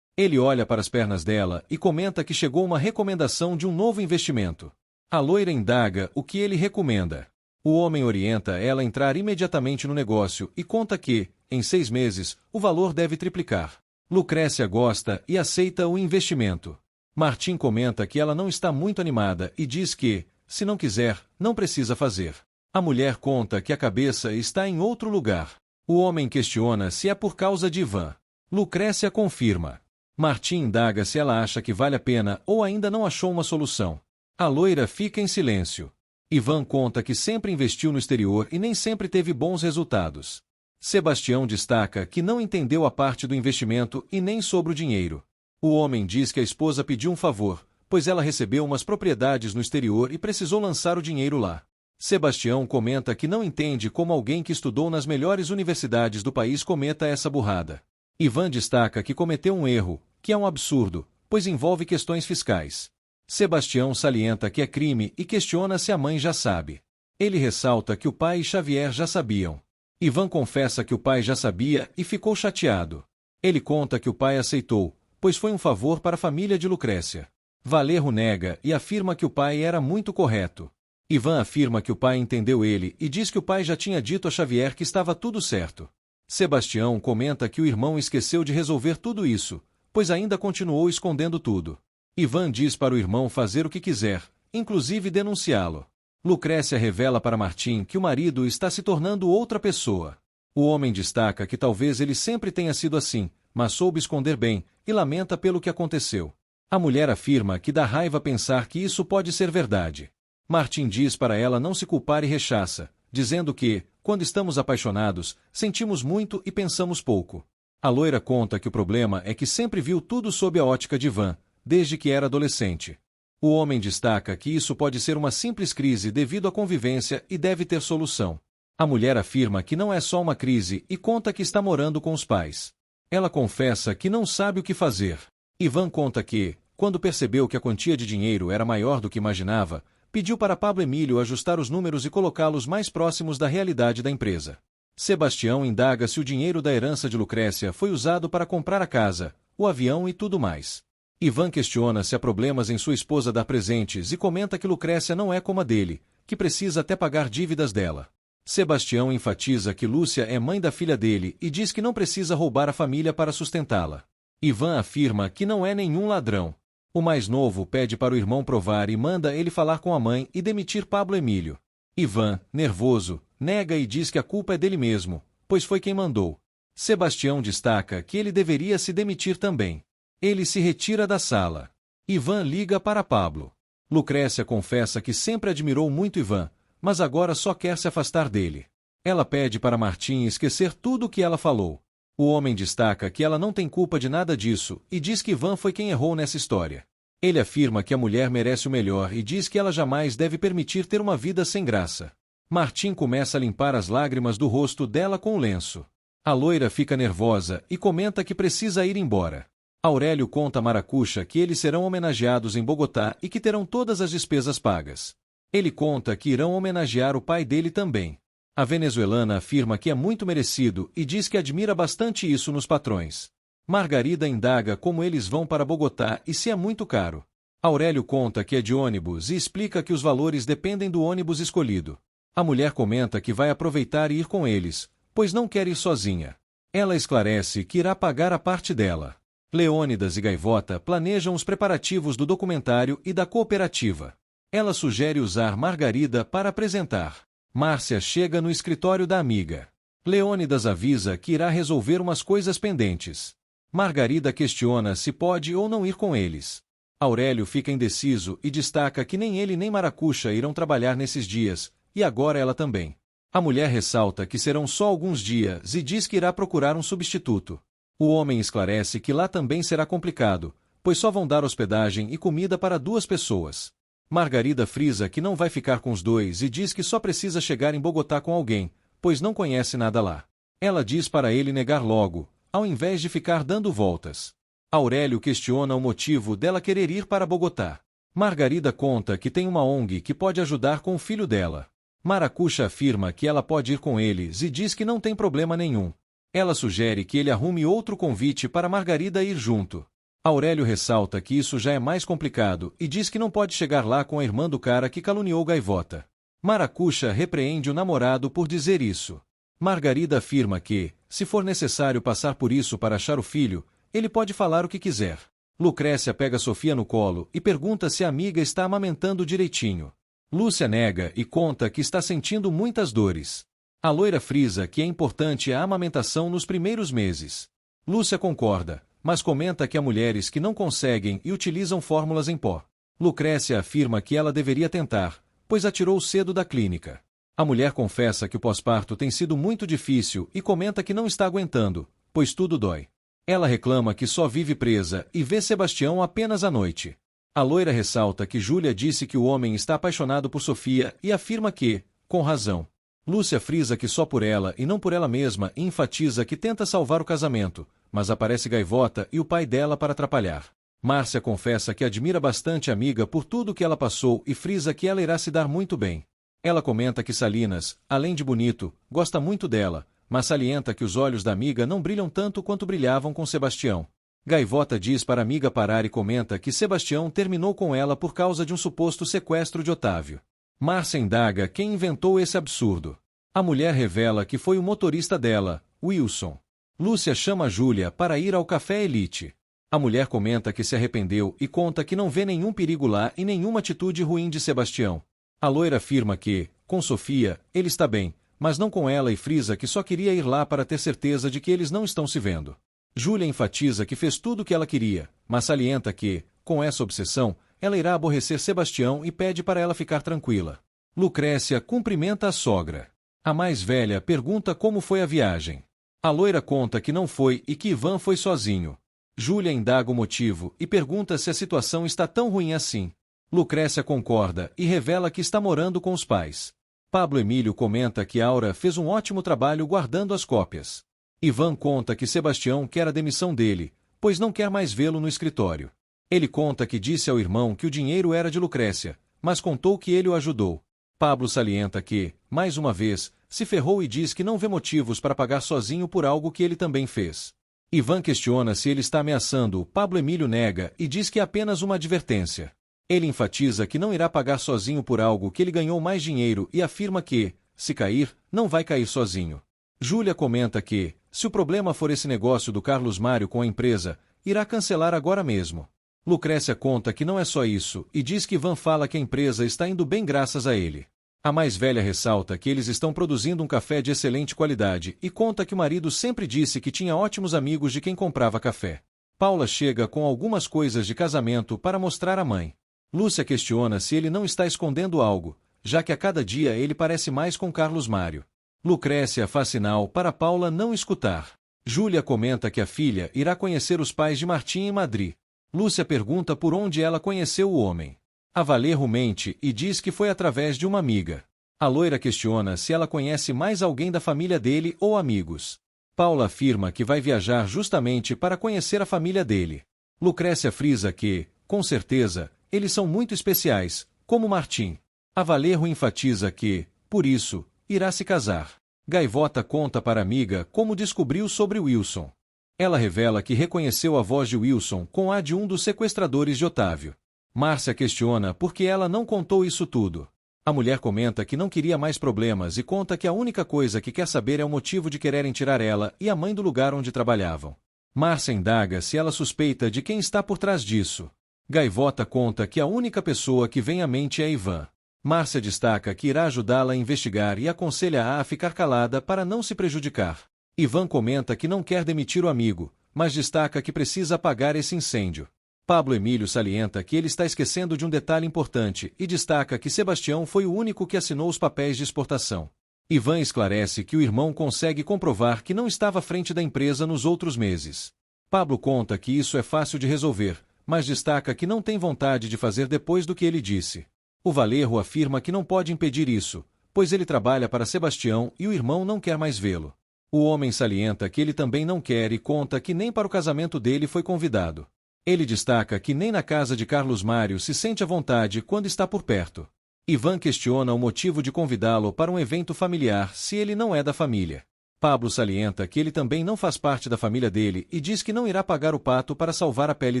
Ele olha para as pernas dela e comenta que chegou uma recomendação de um novo investimento. A loira indaga o que ele recomenda. O homem orienta ela a entrar imediatamente no negócio e conta que, em 6 meses, o valor deve triplicar. Lucrécia gosta e aceita o investimento. Martim comenta que ela não está muito animada e diz que, se não quiser, não precisa fazer. A mulher conta que a cabeça está em outro lugar. O homem questiona se é por causa de Ivan. Lucrécia confirma. Martim indaga se ela acha que vale a pena ou ainda não achou uma solução. A loira fica em silêncio. Ivan conta que sempre investiu no exterior e nem sempre teve bons resultados. Sebastião destaca que não entendeu a parte do investimento e nem sobre o dinheiro. O homem diz que a esposa pediu um favor, pois ela recebeu umas propriedades no exterior e precisou lançar o dinheiro lá. Sebastião comenta que não entende como alguém que estudou nas melhores universidades do país cometa essa burrada. Ivan destaca que cometeu um erro, que é um absurdo, pois envolve questões fiscais. Sebastião salienta que é crime e questiona se a mãe já sabe. Ele ressalta que o pai e Xavier já sabiam. Ivan confessa que o pai já sabia e ficou chateado. Ele conta que o pai aceitou, pois foi um favor para a família de Lucrécia. Valerro nega e afirma que o pai era muito correto. Ivan afirma que o pai entendeu ele e diz que o pai já tinha dito a Xavier que estava tudo certo. Sebastião comenta que o irmão esqueceu de resolver tudo isso, pois ainda continuou escondendo tudo. Ivan diz para o irmão fazer o que quiser, inclusive denunciá-lo. Lucrécia revela para Martim que o marido está se tornando outra pessoa. O homem destaca que talvez ele sempre tenha sido assim, mas soube esconder bem, e lamenta pelo que aconteceu. A mulher afirma que dá raiva pensar que isso pode ser verdade. Martim diz para ela não se culpar e rechaça, dizendo que, quando estamos apaixonados, sentimos muito e pensamos pouco. A loira conta que o problema é que sempre viu tudo sob a ótica de Ivan, desde que era adolescente. O homem destaca que isso pode ser uma simples crise devido à convivência e deve ter solução. A mulher afirma que não é só uma crise e conta que está morando com os pais. Ela confessa que não sabe o que fazer. Ivan conta que, quando percebeu que a quantia de dinheiro era maior do que imaginava, pediu para Pablo Emílio ajustar os números e colocá-los mais próximos da realidade da empresa. Sebastião indaga se o dinheiro da herança de Lucrécia foi usado para comprar a casa, o avião e tudo mais. Ivan questiona se há problemas em sua esposa dar presentes e comenta que Lucrécia não é como a dele, que precisa até pagar dívidas dela. Sebastião enfatiza que Lúcia é mãe da filha dele e diz que não precisa roubar a família para sustentá-la. Ivan afirma que não é nenhum ladrão. O mais novo pede para o irmão provar e manda ele falar com a mãe e demitir Pablo Emílio. Ivan, nervoso, nega e diz que a culpa é dele mesmo, pois foi quem mandou. Sebastião destaca que ele deveria se demitir também. Ele se retira da sala. Ivan liga para Pablo. Lucrécia confessa que sempre admirou muito Ivan, mas agora só quer se afastar dele. Ela pede para Martim esquecer tudo o que ela falou. O homem destaca que ela não tem culpa de nada disso e diz que Ivan foi quem errou nessa história. Ele afirma que a mulher merece o melhor e diz que ela jamais deve permitir ter uma vida sem graça. Martim começa a limpar as lágrimas do rosto dela com o lenço. A loira fica nervosa e comenta que precisa ir embora. Aurélio conta a Maracuxa que eles serão homenageados em Bogotá e que terão todas as despesas pagas. Ele conta que irão homenagear o pai dele também. A venezuelana afirma que é muito merecido e diz que admira bastante isso nos patrões. Margarida indaga como eles vão para Bogotá e se é muito caro. Aurélio conta que é de ônibus e explica que os valores dependem do ônibus escolhido. A mulher comenta que vai aproveitar e ir com eles, pois não quer ir sozinha. Ela esclarece que irá pagar a parte dela. Leônidas e Gaivota planejam os preparativos do documentário e da cooperativa. Ela sugere usar Margarida para apresentar. Márcia chega no escritório da amiga. Leônidas avisa que irá resolver umas coisas pendentes. Margarida questiona se pode ou não ir com eles. Aurélio fica indeciso e destaca que nem ele nem Maracuxa irão trabalhar nesses dias, e agora ela também. A mulher ressalta que serão só alguns dias e diz que irá procurar um substituto. O homem esclarece que lá também será complicado, pois só vão dar hospedagem e comida para 2 pessoas. Margarida frisa que não vai ficar com os 2 e diz que só precisa chegar em Bogotá com alguém, pois não conhece nada lá. Ela diz para ele negar logo, ao invés de ficar dando voltas. Aurélio questiona o motivo dela querer ir para Bogotá. Margarida conta que tem uma ONG que pode ajudar com o filho dela. Maracuxa afirma que ela pode ir com eles e diz que não tem problema nenhum. Ela sugere que ele arrume outro convite para Margarida ir junto. Aurélio ressalta que isso já é mais complicado e diz que não pode chegar lá com a irmã do cara que caluniou Gaivota. Maracuxa repreende o namorado por dizer isso. Margarida afirma que, se for necessário passar por isso para achar o filho, ele pode falar o que quiser. Lucrécia pega Sofia no colo e pergunta se a amiga está amamentando direitinho. Lúcia nega e conta que está sentindo muitas dores. A loira frisa que é importante a amamentação nos primeiros meses. Lúcia concorda, mas comenta que há mulheres que não conseguem e utilizam fórmulas em pó. Lucrécia afirma que ela deveria tentar, pois atirou cedo da clínica. A mulher confessa que o pós-parto tem sido muito difícil e comenta que não está aguentando, pois tudo dói. Ela reclama que só vive presa e vê Sebastião apenas à noite. A loira ressalta que Júlia disse que o homem está apaixonado por Sofia e afirma que, com razão. Lúcia frisa que só por ela e não por ela mesma e enfatiza que tenta salvar o casamento, mas aparece Gaivota e o pai dela para atrapalhar. Márcia confessa que admira bastante a amiga por tudo o que ela passou e frisa que ela irá se dar muito bem. Ela comenta que Salinas, além de bonito, gosta muito dela, mas salienta que os olhos da amiga não brilham tanto quanto brilhavam com Sebastião. Gaivota diz para a amiga parar e comenta que Sebastião terminou com ela por causa de um suposto sequestro de Otávio. Márcia indaga quem inventou esse absurdo. A mulher revela que foi o motorista dela, Wilson. Lúcia chama Júlia para ir ao Café Elite. A mulher comenta que se arrependeu e conta que não vê nenhum perigo lá e nenhuma atitude ruim de Sebastião. A loira afirma que, com Sofia, ele está bem, mas não com ela e frisa que só queria ir lá para ter certeza de que eles não estão se vendo. Júlia enfatiza que fez tudo o que ela queria, mas salienta que, com essa obsessão, ela irá aborrecer Sebastião e pede para ela ficar tranquila. Lucrécia cumprimenta a sogra. A mais velha pergunta como foi a viagem. A loira conta que não foi e que Ivan foi sozinho. Júlia indaga o motivo e pergunta se a situação está tão ruim assim. Lucrécia concorda e revela que está morando com os pais. Pablo Emílio comenta que Aura fez um ótimo trabalho guardando as cópias. Ivan conta que Sebastião quer a demissão dele, pois não quer mais vê-lo no escritório. Ele conta que disse ao irmão que o dinheiro era de Lucrécia, mas contou que ele o ajudou. Pablo salienta que, mais uma vez, se ferrou e diz que não vê motivos para pagar sozinho por algo que ele também fez. Ivan questiona se ele está ameaçando. Pablo Emílio nega e diz que é apenas uma advertência. Ele enfatiza que não irá pagar sozinho por algo que ele ganhou mais dinheiro e afirma que, se cair, não vai cair sozinho. Júlia comenta que, se o problema for esse negócio do Carlos Mário com a empresa, irá cancelar agora mesmo. Lucrécia conta que não é só isso e diz que Ivan fala que a empresa está indo bem graças a ele. A mais velha ressalta que eles estão produzindo um café de excelente qualidade e conta que o marido sempre disse que tinha ótimos amigos de quem comprava café. Paula chega com algumas coisas de casamento para mostrar à mãe. Lúcia questiona se ele não está escondendo algo, já que a cada dia ele parece mais com Carlos Mário. Lucrécia faz sinal para Paula não escutar. Júlia comenta que a filha irá conhecer os pais de Martim em Madrid. Lúcia pergunta por onde ela conheceu o homem. A Valerro mente e diz que foi através de uma amiga. A loira questiona se ela conhece mais alguém da família dele ou amigos. Paula afirma que vai viajar justamente para conhecer a família dele. Lucrécia frisa que, com certeza, eles são muito especiais, como Martim. A Valerro enfatiza que, por isso, irá se casar. Gaivota conta para a amiga como descobriu sobre Wilson. Ela revela que reconheceu a voz de Wilson com a de um dos sequestradores de Otávio. Márcia questiona por que ela não contou isso tudo. A mulher comenta que não queria mais problemas e conta que a única coisa que quer saber é o motivo de quererem tirar ela e a mãe do lugar onde trabalhavam. Márcia indaga se ela suspeita de quem está por trás disso. Gaivota conta que a única pessoa que vem à mente é Ivan. Márcia destaca que irá ajudá-la a investigar e aconselha-a a ficar calada para não se prejudicar. Ivan comenta que não quer demitir o amigo, mas destaca que precisa apagar esse incêndio. Pablo Emílio salienta que ele está esquecendo de um detalhe importante e destaca que Sebastião foi o único que assinou os papéis de exportação. Ivan esclarece que o irmão consegue comprovar que não estava à frente da empresa nos outros meses. Pablo conta que isso é fácil de resolver, mas destaca que não tem vontade de fazer depois do que ele disse. O Valerro afirma que não pode impedir isso, pois ele trabalha para Sebastião e o irmão não quer mais vê-lo. O homem salienta que ele também não quer e conta que nem para o casamento dele foi convidado. Ele destaca que nem na casa de Carlos Mário se sente à vontade quando está por perto. Ivan questiona o motivo de convidá-lo para um evento familiar se ele não é da família. Pablo salienta que ele também não faz parte da família dele e diz que não irá pagar o pato para salvar a pele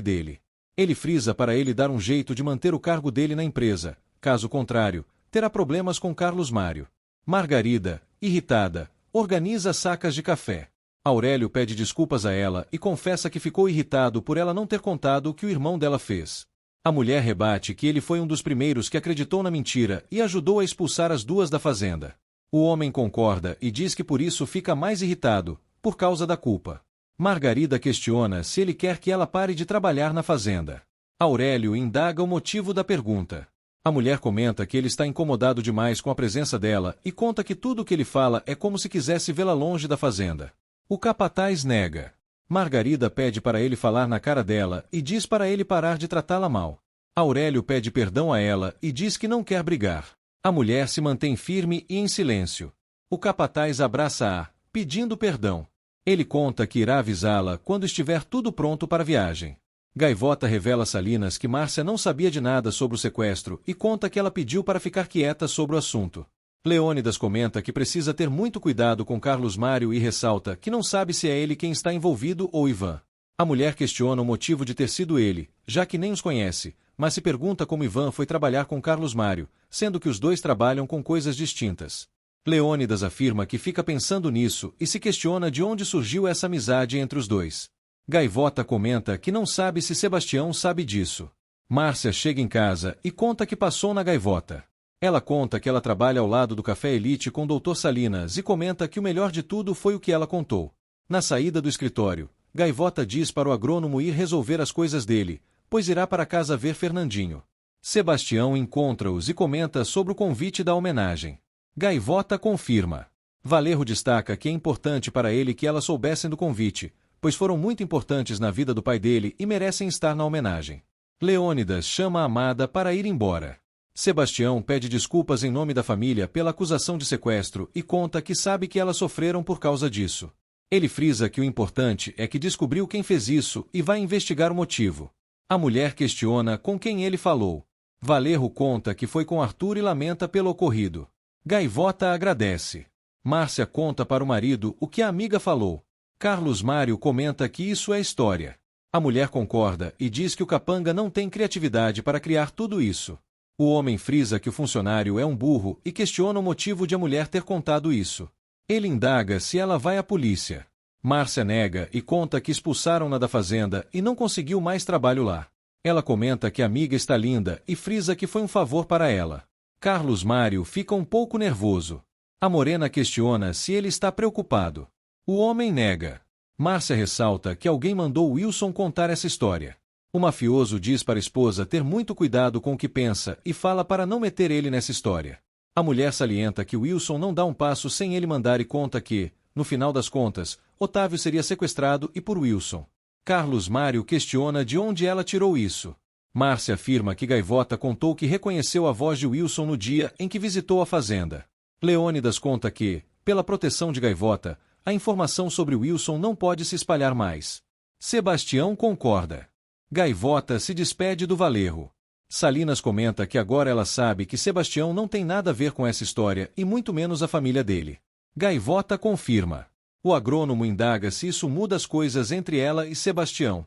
dele. Ele frisa para ele dar um jeito de manter o cargo dele na empresa, caso contrário, terá problemas com Carlos Mário. Margarida, irritada, organiza sacas de café. Aurélio pede desculpas a ela e confessa que ficou irritado por ela não ter contado o que o irmão dela fez. A mulher rebate que ele foi um dos primeiros que acreditou na mentira e ajudou a expulsar as duas da fazenda. O homem concorda e diz que por isso fica mais irritado, por causa da culpa. Margarida questiona se ele quer que ela pare de trabalhar na fazenda. Aurélio indaga o motivo da pergunta. A mulher comenta que ele está incomodado demais com a presença dela e conta que tudo o que ele fala é como se quisesse vê-la longe da fazenda. O capataz nega. Margarida pede para ele falar na cara dela e diz para ele parar de tratá-la mal. Aurélio pede perdão a ela e diz que não quer brigar. A mulher se mantém firme e em silêncio. O capataz abraça-a, pedindo perdão. Ele conta que irá avisá-la quando estiver tudo pronto para a viagem. Gaivota revela a Salinas que Márcia não sabia de nada sobre o sequestro e conta que ela pediu para ficar quieta sobre o assunto. Leônidas comenta que precisa ter muito cuidado com Carlos Mário e ressalta que não sabe se é ele quem está envolvido ou Ivan. A mulher questiona o motivo de ter sido ele, já que nem os conhece, mas se pergunta como Ivan foi trabalhar com Carlos Mário, sendo que os dois trabalham com coisas distintas. Leônidas afirma que fica pensando nisso e se questiona de onde surgiu essa amizade entre os dois. Gaivota comenta que não sabe se Sebastião sabe disso. Márcia chega em casa e conta que passou na Gaivota. Ela conta que ela trabalha ao lado do Café Elite com o Dr. Salinas e comenta que o melhor de tudo foi o que ela contou. Na saída do escritório, Gaivota diz para o agrônomo ir resolver as coisas dele, pois irá para casa ver Fernandinho. Sebastião encontra-os e comenta sobre o convite da homenagem. Gaivota confirma. Valerro destaca que é importante para ele que elas soubessem do convite, pois foram muito importantes na vida do pai dele e merecem estar na homenagem. Leônidas chama a amada para ir embora. Sebastião pede desculpas em nome da família pela acusação de sequestro e conta que sabe que elas sofreram por causa disso. Ele frisa que o importante é que descobriu quem fez isso e vai investigar o motivo. A mulher questiona com quem ele falou. Valerro conta que foi com Arthur e lamenta pelo ocorrido. Gaivota agradece. Márcia conta para o marido o que a amiga falou. Carlos Mário comenta que isso é história. A mulher concorda e diz que o capanga não tem criatividade para criar tudo isso. O homem frisa que o funcionário é um burro e questiona o motivo de a mulher ter contado isso. Ele indaga se ela vai à polícia. Márcia nega e conta que expulsaram-na da fazenda e não conseguiu mais trabalho lá. Ela comenta que a amiga está linda e frisa que foi um favor para ela. Carlos Mário fica um pouco nervoso. A morena questiona se ele está preocupado. O homem nega. Márcia ressalta que alguém mandou Wilson contar essa história. O mafioso diz para a esposa ter muito cuidado com o que pensa e fala para não meter ele nessa história. A mulher salienta que Wilson não dá um passo sem ele mandar e conta que, no final das contas, Otávio seria sequestrado e por Wilson. Carlos Mário questiona de onde ela tirou isso. Márcia afirma que Gaivota contou que reconheceu a voz de Wilson no dia em que visitou a fazenda. Leônidas conta que, pela proteção de Gaivota, a informação sobre Wilson não pode se espalhar mais. Sebastião concorda. Gaivota se despede do Valerro. Salinas comenta que agora ela sabe que Sebastião não tem nada a ver com essa história e muito menos a família dele. Gaivota confirma. O agrônomo indaga se isso muda as coisas entre ela e Sebastião.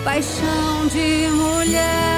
Paixão de mulher.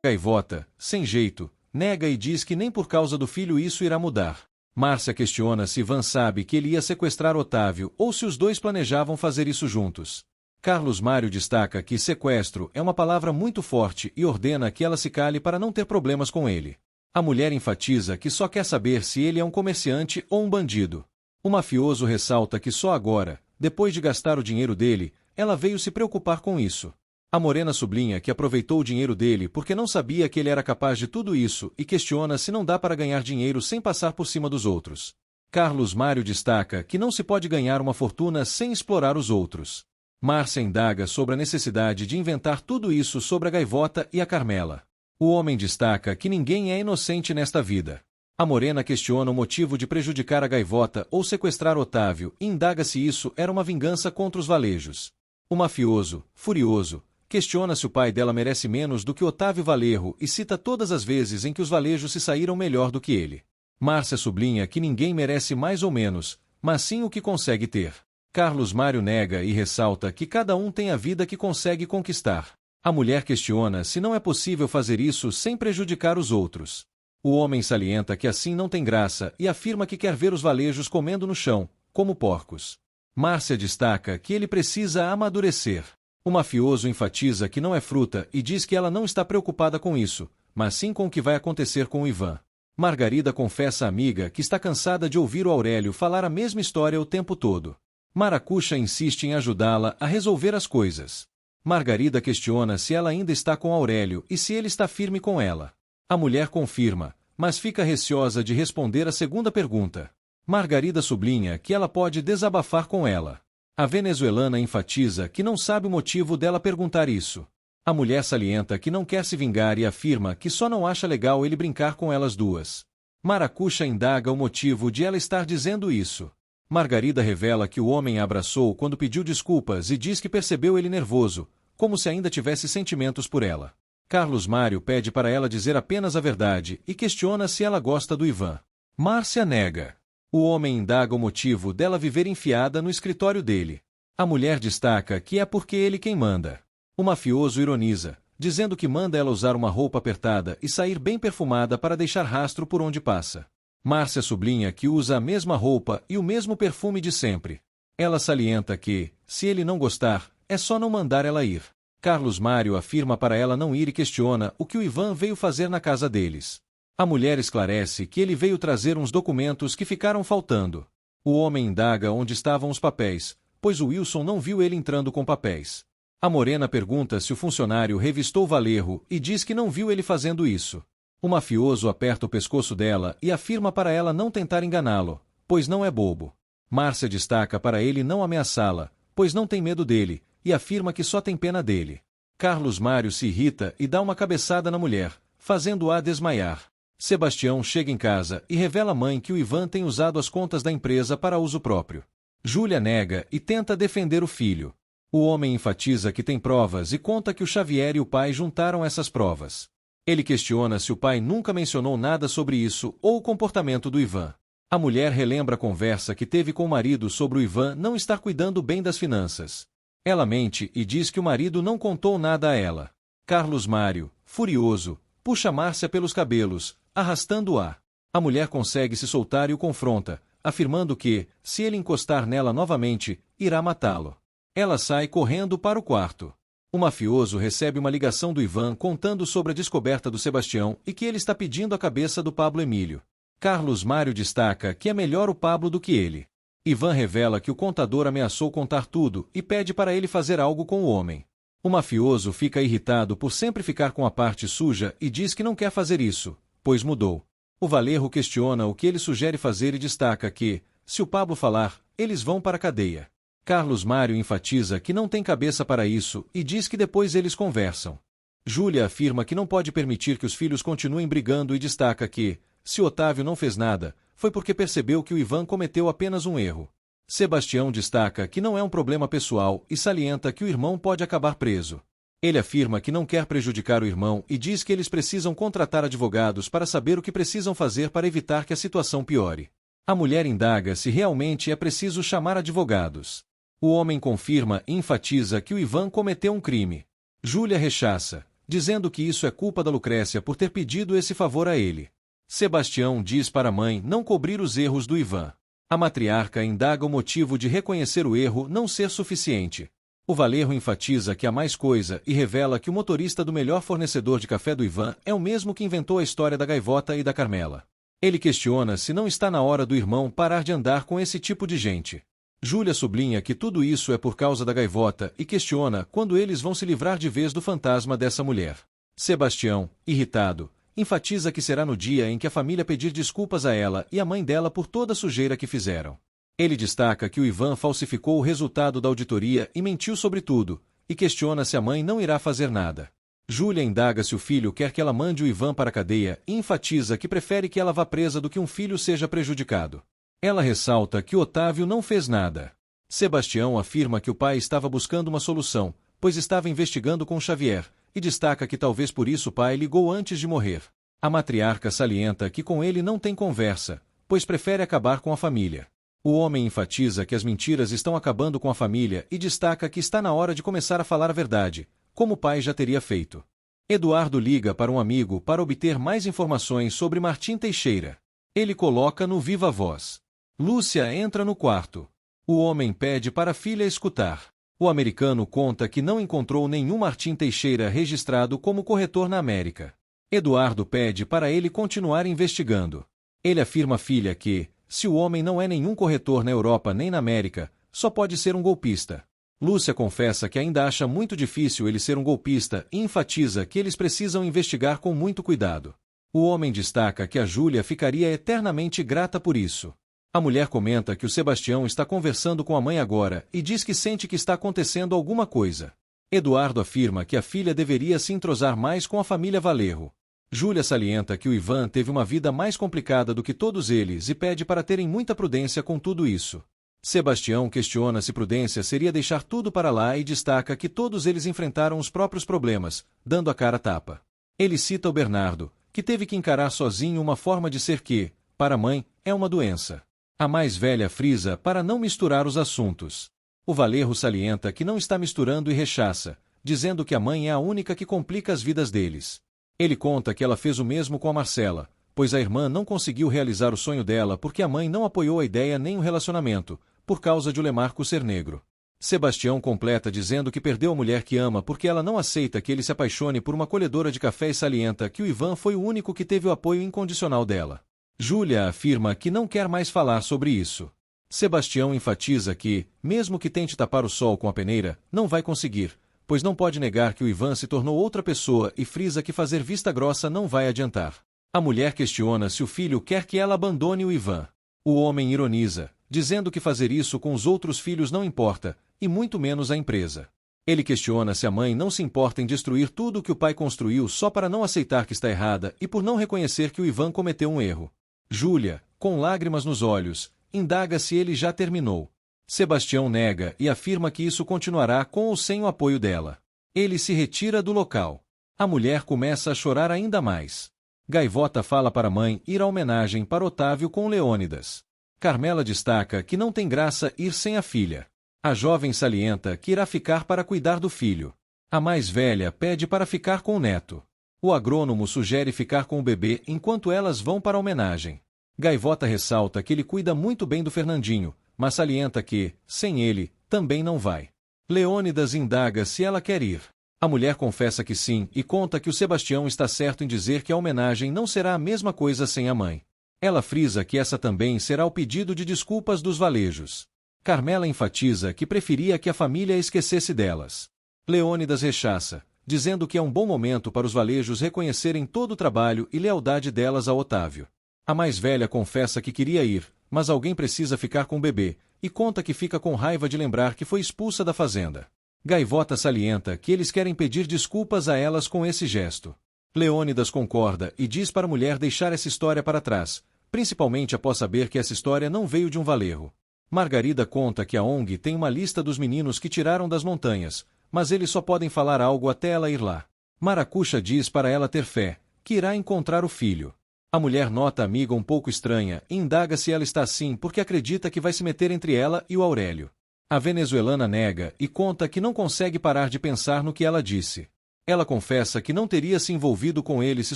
Gaivota, sem jeito, nega e diz que nem por causa do filho isso irá mudar. Márcia questiona se Ivan sabe que ele ia sequestrar Otávio ou se os dois planejavam fazer isso juntos. Carlos Mário destaca que sequestro é uma palavra muito forte e ordena que ela se cale para não ter problemas com ele. A mulher enfatiza que só quer saber se ele é um comerciante ou um bandido. O mafioso ressalta que só agora, depois de gastar o dinheiro dele, ela veio se preocupar com isso. A morena sublinha que aproveitou o dinheiro dele porque não sabia que ele era capaz de tudo isso e questiona se não dá para ganhar dinheiro sem passar por cima dos outros. Carlos Mário destaca que não se pode ganhar uma fortuna sem explorar os outros. Márcia indaga sobre a necessidade de inventar tudo isso sobre a Gaivota e a Carmela. O homem destaca que ninguém é inocente nesta vida. A morena questiona o motivo de prejudicar a Gaivota ou sequestrar Otávio e indaga se isso era uma vingança contra os Valejos. O mafioso, furioso, questiona se o pai dela merece menos do que Otávio Valerro e cita todas as vezes em que os Valejos se saíram melhor do que ele. Márcia sublinha que ninguém merece mais ou menos, mas sim o que consegue ter. Carlos Mário nega e ressalta que cada um tem a vida que consegue conquistar. A mulher questiona se não é possível fazer isso sem prejudicar os outros. O homem salienta que assim não tem graça e afirma que quer ver os Valejos comendo no chão, como porcos. Márcia destaca que ele precisa amadurecer. O mafioso enfatiza que não é fruta e diz que ela não está preocupada com isso, mas sim com o que vai acontecer com o Ivan. Margarida confessa à amiga que está cansada de ouvir o Aurélio falar a mesma história o tempo todo. Maracuxa insiste em ajudá-la a resolver as coisas. Margarida questiona se ela ainda está com Aurélio e se ele está firme com ela. A mulher confirma, mas fica receosa de responder a segunda pergunta. Margarida sublinha que ela pode desabafar com ela. A venezuelana enfatiza que não sabe o motivo dela perguntar isso. A mulher salienta que não quer se vingar e afirma que só não acha legal ele brincar com elas duas. Maracuxa indaga o motivo de ela estar dizendo isso. Margarida revela que o homem a abraçou quando pediu desculpas e diz que percebeu ele nervoso, como se ainda tivesse sentimentos por ela. Carlos Mário pede para ela dizer apenas a verdade e questiona se ela gosta do Ivan. Márcia nega. O homem indaga o motivo dela viver enfiada no escritório dele. A mulher destaca que é porque ele quem manda. O mafioso ironiza, dizendo que manda ela usar uma roupa apertada e sair bem perfumada para deixar rastro por onde passa. Márcia sublinha que usa a mesma roupa e o mesmo perfume de sempre. Ela salienta que, se ele não gostar, é só não mandar ela ir. Carlos Mário afirma para ela não ir e questiona o que o Ivan veio fazer na casa deles. A mulher esclarece que ele veio trazer uns documentos que ficaram faltando. O homem indaga onde estavam os papéis, pois o Wilson não viu ele entrando com papéis. A morena pergunta se o funcionário revistou Valerro e diz que não viu ele fazendo isso. O mafioso aperta o pescoço dela e afirma para ela não tentar enganá-lo, pois não é bobo. Márcia destaca para ele não ameaçá-la, pois não tem medo dele, e afirma que só tem pena dele. Carlos Mário se irrita e dá uma cabeçada na mulher, fazendo-a desmaiar. Sebastião chega em casa e revela à mãe que o Ivan tem usado as contas da empresa para uso próprio. Júlia nega e tenta defender o filho. O homem enfatiza que tem provas e conta que o Xavier e o pai juntaram essas provas. Ele questiona se o pai nunca mencionou nada sobre isso ou o comportamento do Ivan. A mulher relembra a conversa que teve com o marido sobre o Ivan não estar cuidando bem das finanças. Ela mente e diz que o marido não contou nada a ela. Carlos Mário, furioso, puxa Márcia pelos cabelos, arrastando-a. A mulher consegue se soltar e o confronta, afirmando que, se ele encostar nela novamente, irá matá-lo. Ela sai correndo para o quarto. O mafioso recebe uma ligação do Ivan contando sobre a descoberta do Sebastião e que ele está pedindo a cabeça do Pablo Emílio. Carlos Mário destaca que é melhor o Pablo do que ele. Ivan revela que o contador ameaçou contar tudo e pede para ele fazer algo com o homem. O mafioso fica irritado por sempre ficar com a parte suja e diz que não quer fazer isso, pois mudou. O Valerro questiona o que ele sugere fazer e destaca que, se o Pablo falar, eles vão para a cadeia. Carlos Mário enfatiza que não tem cabeça para isso e diz que depois eles conversam. Júlia afirma que não pode permitir que os filhos continuem brigando e destaca que, se Otávio não fez nada, foi porque percebeu que o Ivan cometeu apenas um erro. Sebastião destaca que não é um problema pessoal e salienta que o irmão pode acabar preso. Ele afirma que não quer prejudicar o irmão e diz que eles precisam contratar advogados para saber o que precisam fazer para evitar que a situação piore. A mulher indaga se realmente é preciso chamar advogados. O homem confirma e enfatiza que o Ivan cometeu um crime. Júlia rechaça, dizendo que isso é culpa da Lucrécia por ter pedido esse favor a ele. Sebastião diz para a mãe não cobrir os erros do Ivan. A matriarca indaga o motivo de reconhecer o erro não ser suficiente. O Valerro enfatiza que há mais coisa e revela que o motorista do melhor fornecedor de café do Ivan é o mesmo que inventou a história da gaivota e da Carmela. Ele questiona se não está na hora do irmão parar de andar com esse tipo de gente. Júlia sublinha que tudo isso é por causa da gaivota e questiona quando eles vão se livrar de vez do fantasma dessa mulher. Sebastião, irritado, enfatiza que será no dia em que a família pedir desculpas a ela e a mãe dela por toda a sujeira que fizeram. Ele destaca que o Ivan falsificou o resultado da auditoria e mentiu sobre tudo, e questiona se a mãe não irá fazer nada. Júlia indaga se o filho quer que ela mande o Ivan para a cadeia e enfatiza que prefere que ela vá presa do que um filho seja prejudicado. Ela ressalta que Otávio não fez nada. Sebastião afirma que o pai estava buscando uma solução, pois estava investigando com Xavier, e destaca que talvez por isso o pai ligou antes de morrer. A matriarca salienta que com ele não tem conversa, pois prefere acabar com a família. O homem enfatiza que as mentiras estão acabando com a família e destaca que está na hora de começar a falar a verdade, como o pai já teria feito. Eduardo liga para um amigo para obter mais informações sobre Martim Teixeira. Ele coloca no viva voz. Lúcia entra no quarto. O homem pede para a filha escutar. O americano conta que não encontrou nenhum Martim Teixeira registrado como corretor na América. Eduardo pede para ele continuar investigando. Ele afirma à filha que, se o homem não é nenhum corretor na Europa nem na América, só pode ser um golpista. Lúcia confessa que ainda acha muito difícil ele ser um golpista e enfatiza que eles precisam investigar com muito cuidado. O homem destaca que a Júlia ficaria eternamente grata por isso. A mulher comenta que o Sebastião está conversando com a mãe agora e diz que sente que está acontecendo alguma coisa. Eduardo afirma que a filha deveria se entrosar mais com a família Valerro. Júlia salienta que o Ivan teve uma vida mais complicada do que todos eles e pede para terem muita prudência com tudo isso. Sebastião questiona se prudência seria deixar tudo para lá e destaca que todos eles enfrentaram os próprios problemas, dando a cara a tapa. Ele cita o Bernardo, que teve que encarar sozinho uma forma de ser que, para a mãe, é uma doença. A mais velha frisa para não misturar os assuntos. O Valerro salienta que não está misturando e rechaça, dizendo que a mãe é a única que complica as vidas deles. Ele conta que ela fez o mesmo com a Marcela, pois a irmã não conseguiu realizar o sonho dela porque a mãe não apoiou a ideia nem o relacionamento, por causa de o Lemarco ser negro. Sebastião completa dizendo que perdeu a mulher que ama porque ela não aceita que ele se apaixone por uma colhedora de café e salienta que o Ivan foi o único que teve o apoio incondicional dela. Júlia afirma que não quer mais falar sobre isso. Sebastião enfatiza que, mesmo que tente tapar o sol com a peneira, não vai conseguir, pois não pode negar que o Ivan se tornou outra pessoa e frisa que fazer vista grossa não vai adiantar. A mulher questiona se o filho quer que ela abandone o Ivan. O homem ironiza, dizendo que fazer isso com os outros filhos não importa, e muito menos a empresa. Ele questiona se a mãe não se importa em destruir tudo o que o pai construiu só para não aceitar que está errada e por não reconhecer que o Ivan cometeu um erro. Júlia, com lágrimas nos olhos, indaga se ele já terminou. Sebastião nega e afirma que isso continuará com ou sem o apoio dela. Ele se retira do local. A mulher começa a chorar ainda mais. Gaivota fala para a mãe ir à homenagem para Otávio com Leônidas. Carmela destaca que não tem graça ir sem a filha. A jovem salienta que irá ficar para cuidar do filho. A mais velha pede para ficar com o neto. O agrônomo sugere ficar com o bebê enquanto elas vão para a homenagem. Gaivota ressalta que ele cuida muito bem do Fernandinho, mas salienta que, sem ele, também não vai. Leônidas indaga se ela quer ir. A mulher confessa que sim e conta que o Sebastião está certo em dizer que a homenagem não será a mesma coisa sem a mãe. Ela frisa que essa também será o pedido de desculpas dos Valejos. Carmela enfatiza que preferia que a família esquecesse delas. Leônidas rechaça, dizendo que é um bom momento para os Valejos reconhecerem todo o trabalho e lealdade delas a Otávio. A mais velha confessa que queria ir, mas alguém precisa ficar com o bebê, e conta que fica com raiva de lembrar que foi expulsa da fazenda. Gaivota salienta que eles querem pedir desculpas a elas com esse gesto. Leônidas concorda e diz para a mulher deixar essa história para trás, principalmente após saber que essa história não veio de um valerro. Margarida conta que a ONG tem uma lista dos meninos que tiraram das montanhas, mas eles só podem falar algo até ela ir lá. Maracuxa diz para ela ter fé, que irá encontrar o filho. A mulher nota a amiga um pouco estranha e indaga se ela está assim porque acredita que vai se meter entre ela e o Aurélio. A venezuelana nega e conta que não consegue parar de pensar no que ela disse. Ela confessa que não teria se envolvido com ele se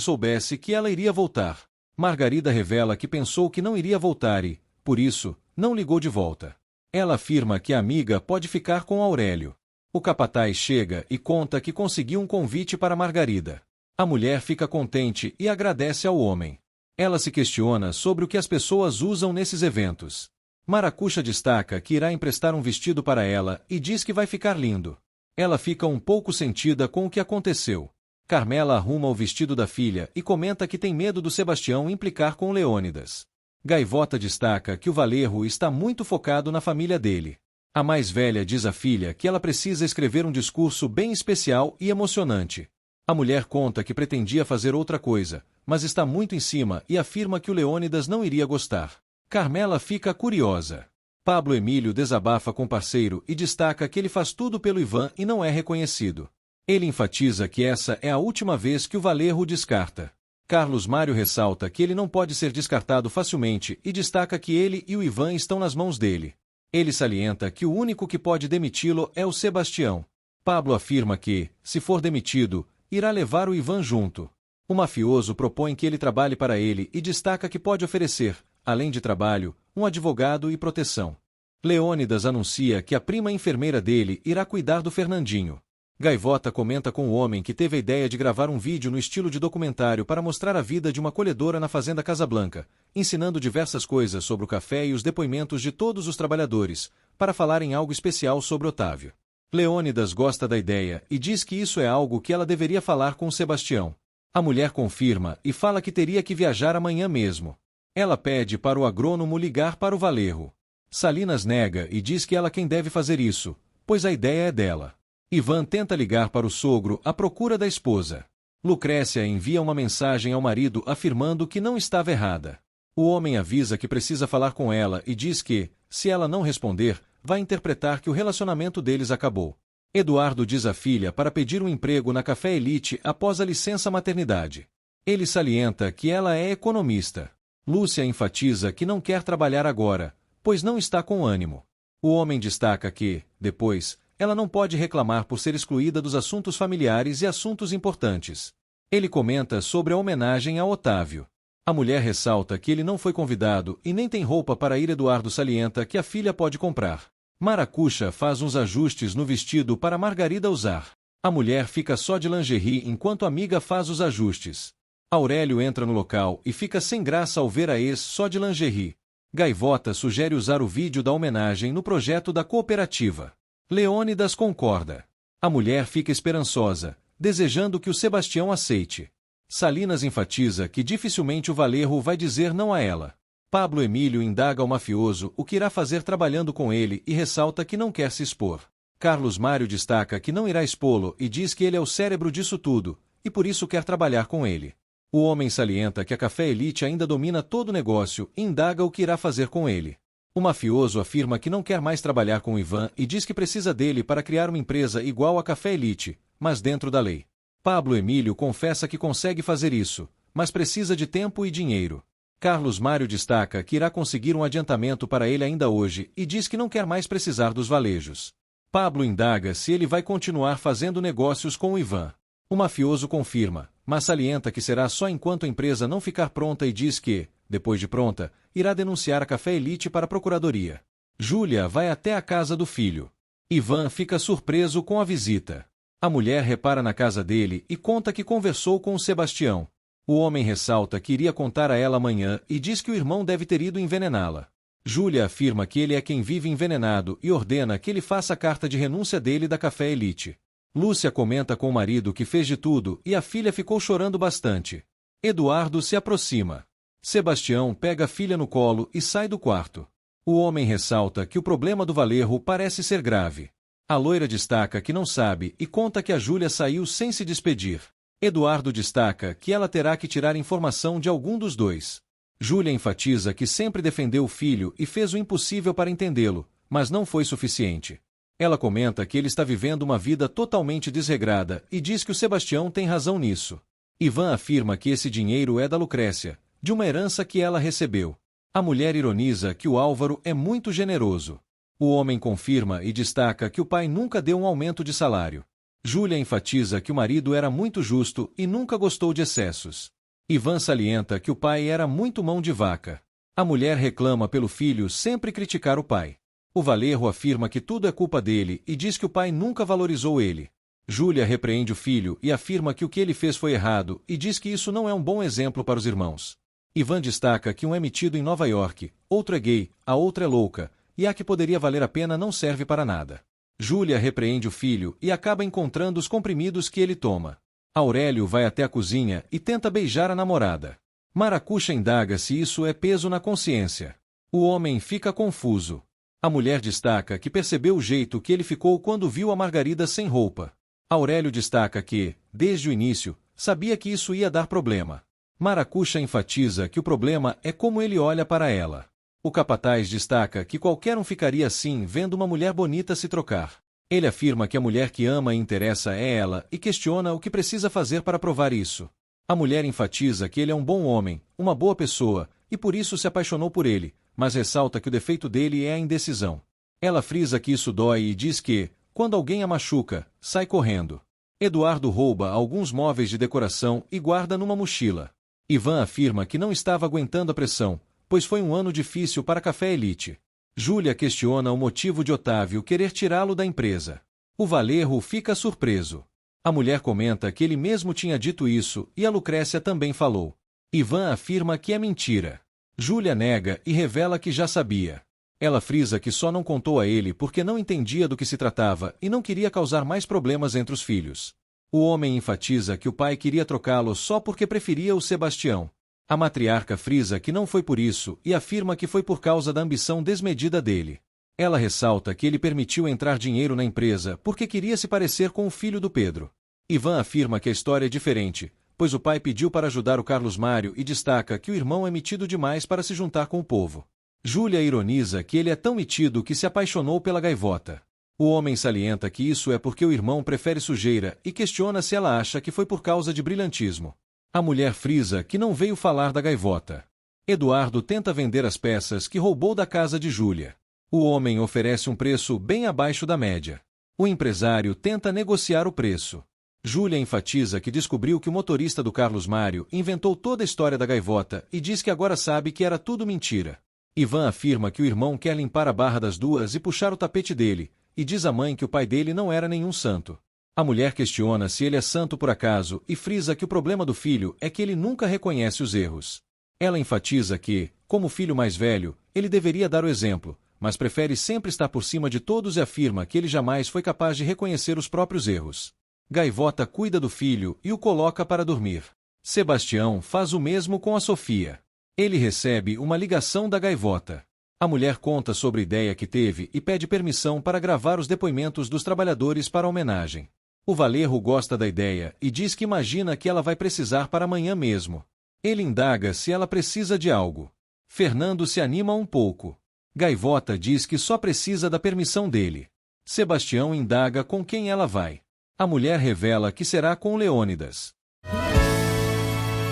soubesse que ela iria voltar. Margarida revela que pensou que não iria voltar e, por isso, não ligou de volta. Ela afirma que a amiga pode ficar com Aurélio. O capataz chega e conta que conseguiu um convite para Margarida. A mulher fica contente e agradece ao homem. Ela se questiona sobre o que as pessoas usam nesses eventos. Maracuxa destaca que irá emprestar um vestido para ela e diz que vai ficar lindo. Ela fica um pouco sentida com o que aconteceu. Carmela arruma o vestido da filha e comenta que tem medo do Sebastião implicar com Leônidas. Gaivota destaca que o Valerro está muito focado na família dele. A mais velha diz à filha que ela precisa escrever um discurso bem especial e emocionante. A mulher conta que pretendia fazer outra coisa, mas está muito em cima e afirma que o Leônidas não iria gostar. Carmela fica curiosa. Pablo Emílio desabafa com o parceiro e destaca que ele faz tudo pelo Ivan e não é reconhecido. Ele enfatiza que essa é a última vez que o Valerro o descarta. Carlos Mário ressalta que ele não pode ser descartado facilmente e destaca que ele e o Ivan estão nas mãos dele. Ele salienta que o único que pode demiti-lo é o Sebastião. Pablo afirma que, se for demitido, irá levar o Ivan junto. O mafioso propõe que ele trabalhe para ele e destaca que pode oferecer, além de trabalho, um advogado e proteção. Leônidas anuncia que a prima enfermeira dele irá cuidar do Fernandinho. Gaivota comenta com o homem que teve a ideia de gravar um vídeo no estilo de documentário para mostrar a vida de uma colhedora na fazenda Casablanca, ensinando diversas coisas sobre o café e os depoimentos de todos os trabalhadores, para falar em algo especial sobre Otávio. Leônidas gosta da ideia e diz que isso é algo que ela deveria falar com o Sebastião. A mulher confirma e fala que teria que viajar amanhã mesmo. Ela pede para o agrônomo ligar para o Valerro. Salinas nega e diz que ela quem deve fazer isso, pois a ideia é dela. Ivan tenta ligar para o sogro à procura da esposa. Lucrécia envia uma mensagem ao marido afirmando que não estava errada. O homem avisa que precisa falar com ela e diz que, se ela não responder, vai interpretar que o relacionamento deles acabou. Eduardo diz à filha para pedir um emprego na Café Elite após a licença maternidade. Ele salienta que ela é economista. Lúcia enfatiza que não quer trabalhar agora, pois não está com ânimo. O homem destaca que, depois, ela não pode reclamar por ser excluída dos assuntos familiares e assuntos importantes. Ele comenta sobre a homenagem a Otávio. A mulher ressalta que ele não foi convidado e nem tem roupa para ir. Eduardo salienta que a filha pode comprar. Maracuxa faz uns ajustes no vestido para Margarida usar. A mulher fica só de lingerie enquanto a amiga faz os ajustes. Aurélio entra no local e fica sem graça ao ver a ex só de lingerie. Gaivota sugere usar o vídeo da homenagem no projeto da cooperativa. Leônidas concorda. A mulher fica esperançosa, desejando que o Sebastião aceite. Salinas enfatiza que dificilmente o Valerro vai dizer não a ela. Pablo Emílio indaga ao mafioso o que irá fazer trabalhando com ele e ressalta que não quer se expor. Carlos Mário destaca que não irá expô-lo e diz que ele é o cérebro disso tudo, e por isso quer trabalhar com ele. O homem salienta que a Café Elite ainda domina todo o negócio e indaga o que irá fazer com ele. O mafioso afirma que não quer mais trabalhar com Ivan e diz que precisa dele para criar uma empresa igual à Café Elite, mas dentro da lei. Pablo Emílio confessa que consegue fazer isso, mas precisa de tempo e dinheiro. Carlos Mário destaca que irá conseguir um adiantamento para ele ainda hoje e diz que não quer mais precisar dos valejos. Pablo indaga se ele vai continuar fazendo negócios com o Ivan. O mafioso confirma, mas salienta que será só enquanto a empresa não ficar pronta e diz que, depois de pronta, irá denunciar a Café Elite para a procuradoria. Júlia vai até a casa do filho. Ivan fica surpreso com a visita. A mulher repara na casa dele e conta que conversou com o Sebastião. O homem ressalta que iria contar a ela amanhã e diz que o irmão deve ter ido envenená-la. Júlia afirma que ele é quem vive envenenado e ordena que ele faça a carta de renúncia dele da Café Elite. Lúcia comenta com o marido que fez de tudo e a filha ficou chorando bastante. Eduardo se aproxima. Sebastião pega a filha no colo e sai do quarto. O homem ressalta que o problema do Valerro parece ser grave. A loira destaca que não sabe e conta que a Júlia saiu sem se despedir. Eduardo destaca que ela terá que tirar informação de algum dos dois. Júlia enfatiza que sempre defendeu o filho e fez o impossível para entendê-lo, mas não foi suficiente. Ela comenta que ele está vivendo uma vida totalmente desregrada e diz que o Sebastião tem razão nisso. Ivan afirma que esse dinheiro é da Lucrécia, de uma herança que ela recebeu. A mulher ironiza que o Álvaro é muito generoso. O homem confirma e destaca que o pai nunca deu um aumento de salário. Júlia enfatiza que o marido era muito justo e nunca gostou de excessos. Ivan salienta que o pai era muito mão de vaca. A mulher reclama pelo filho sempre criticar o pai. O Valerro afirma que tudo é culpa dele e diz que o pai nunca valorizou ele. Júlia repreende o filho e afirma que o que ele fez foi errado e diz que isso não é um bom exemplo para os irmãos. Ivan destaca que um é metido em Nova York, outro é gay, a outra é louca, e a que poderia valer a pena não serve para nada. Júlia repreende o filho e acaba encontrando os comprimidos que ele toma. Aurélio vai até a cozinha e tenta beijar a namorada. Maracuxa indaga se isso é peso na consciência. O homem fica confuso. A mulher destaca que percebeu o jeito que ele ficou quando viu a Margarida sem roupa. Aurélio destaca que, desde o início, sabia que isso ia dar problema. Maracuxa enfatiza que o problema é como ele olha para ela. O capataz destaca que qualquer um ficaria assim vendo uma mulher bonita se trocar. Ele afirma que a mulher que ama e interessa é ela e questiona o que precisa fazer para provar isso. A mulher enfatiza que ele é um bom homem, uma boa pessoa, e por isso se apaixonou por ele, mas ressalta que o defeito dele é a indecisão. Ela frisa que isso dói e diz que, quando alguém a machuca, sai correndo. Eduardo rouba alguns móveis de decoração e guarda numa mochila. Ivan afirma que não estava aguentando a pressão, pois foi um ano difícil para a Café Elite. Júlia questiona o motivo de Otávio querer tirá-lo da empresa. O Valerro fica surpreso. A mulher comenta que ele mesmo tinha dito isso e a Lucrécia também falou. Ivan afirma que é mentira. Júlia nega e revela que já sabia. Ela frisa que só não contou a ele porque não entendia do que se tratava e não queria causar mais problemas entre os filhos. O homem enfatiza que o pai queria trocá-lo só porque preferia o Sebastião. A matriarca frisa que não foi por isso e afirma que foi por causa da ambição desmedida dele. Ela ressalta que ele permitiu entrar dinheiro na empresa porque queria se parecer com o filho do Pedro. Ivan afirma que a história é diferente, pois o pai pediu para ajudar o Carlos Mário e destaca que o irmão é metido demais para se juntar com o povo. Júlia ironiza que ele é tão metido que se apaixonou pela gaivota. O homem salienta que isso é porque o irmão prefere sujeira e questiona se ela acha que foi por causa de brilhantismo. A mulher frisa que não veio falar da gaivota. Eduardo tenta vender as peças que roubou da casa de Júlia. O homem oferece um preço bem abaixo da média. O empresário tenta negociar o preço. Júlia enfatiza que descobriu que o motorista do Carlos Mário inventou toda a história da gaivota e diz que agora sabe que era tudo mentira. Ivan afirma que o irmão quer limpar a barra das duas e puxar o tapete dele, e diz à mãe que o pai dele não era nenhum santo. A mulher questiona se ele é santo por acaso e frisa que o problema do filho é que ele nunca reconhece os erros. Ela enfatiza que, como filho mais velho, ele deveria dar o exemplo, mas prefere sempre estar por cima de todos e afirma que ele jamais foi capaz de reconhecer os próprios erros. Gaivota cuida do filho e o coloca para dormir. Sebastião faz o mesmo com a Sofia. Ele recebe uma ligação da gaivota. A mulher conta sobre a ideia que teve e pede permissão para gravar os depoimentos dos trabalhadores para a homenagem. O Valerro gosta da ideia e diz que imagina que ela vai precisar para amanhã mesmo. Ele indaga se ela precisa de algo. Fernando se anima um pouco. Gaivota diz que só precisa da permissão dele. Sebastião indaga com quem ela vai. A mulher revela que será com Leônidas.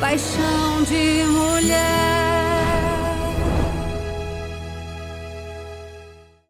Paixão de mulher.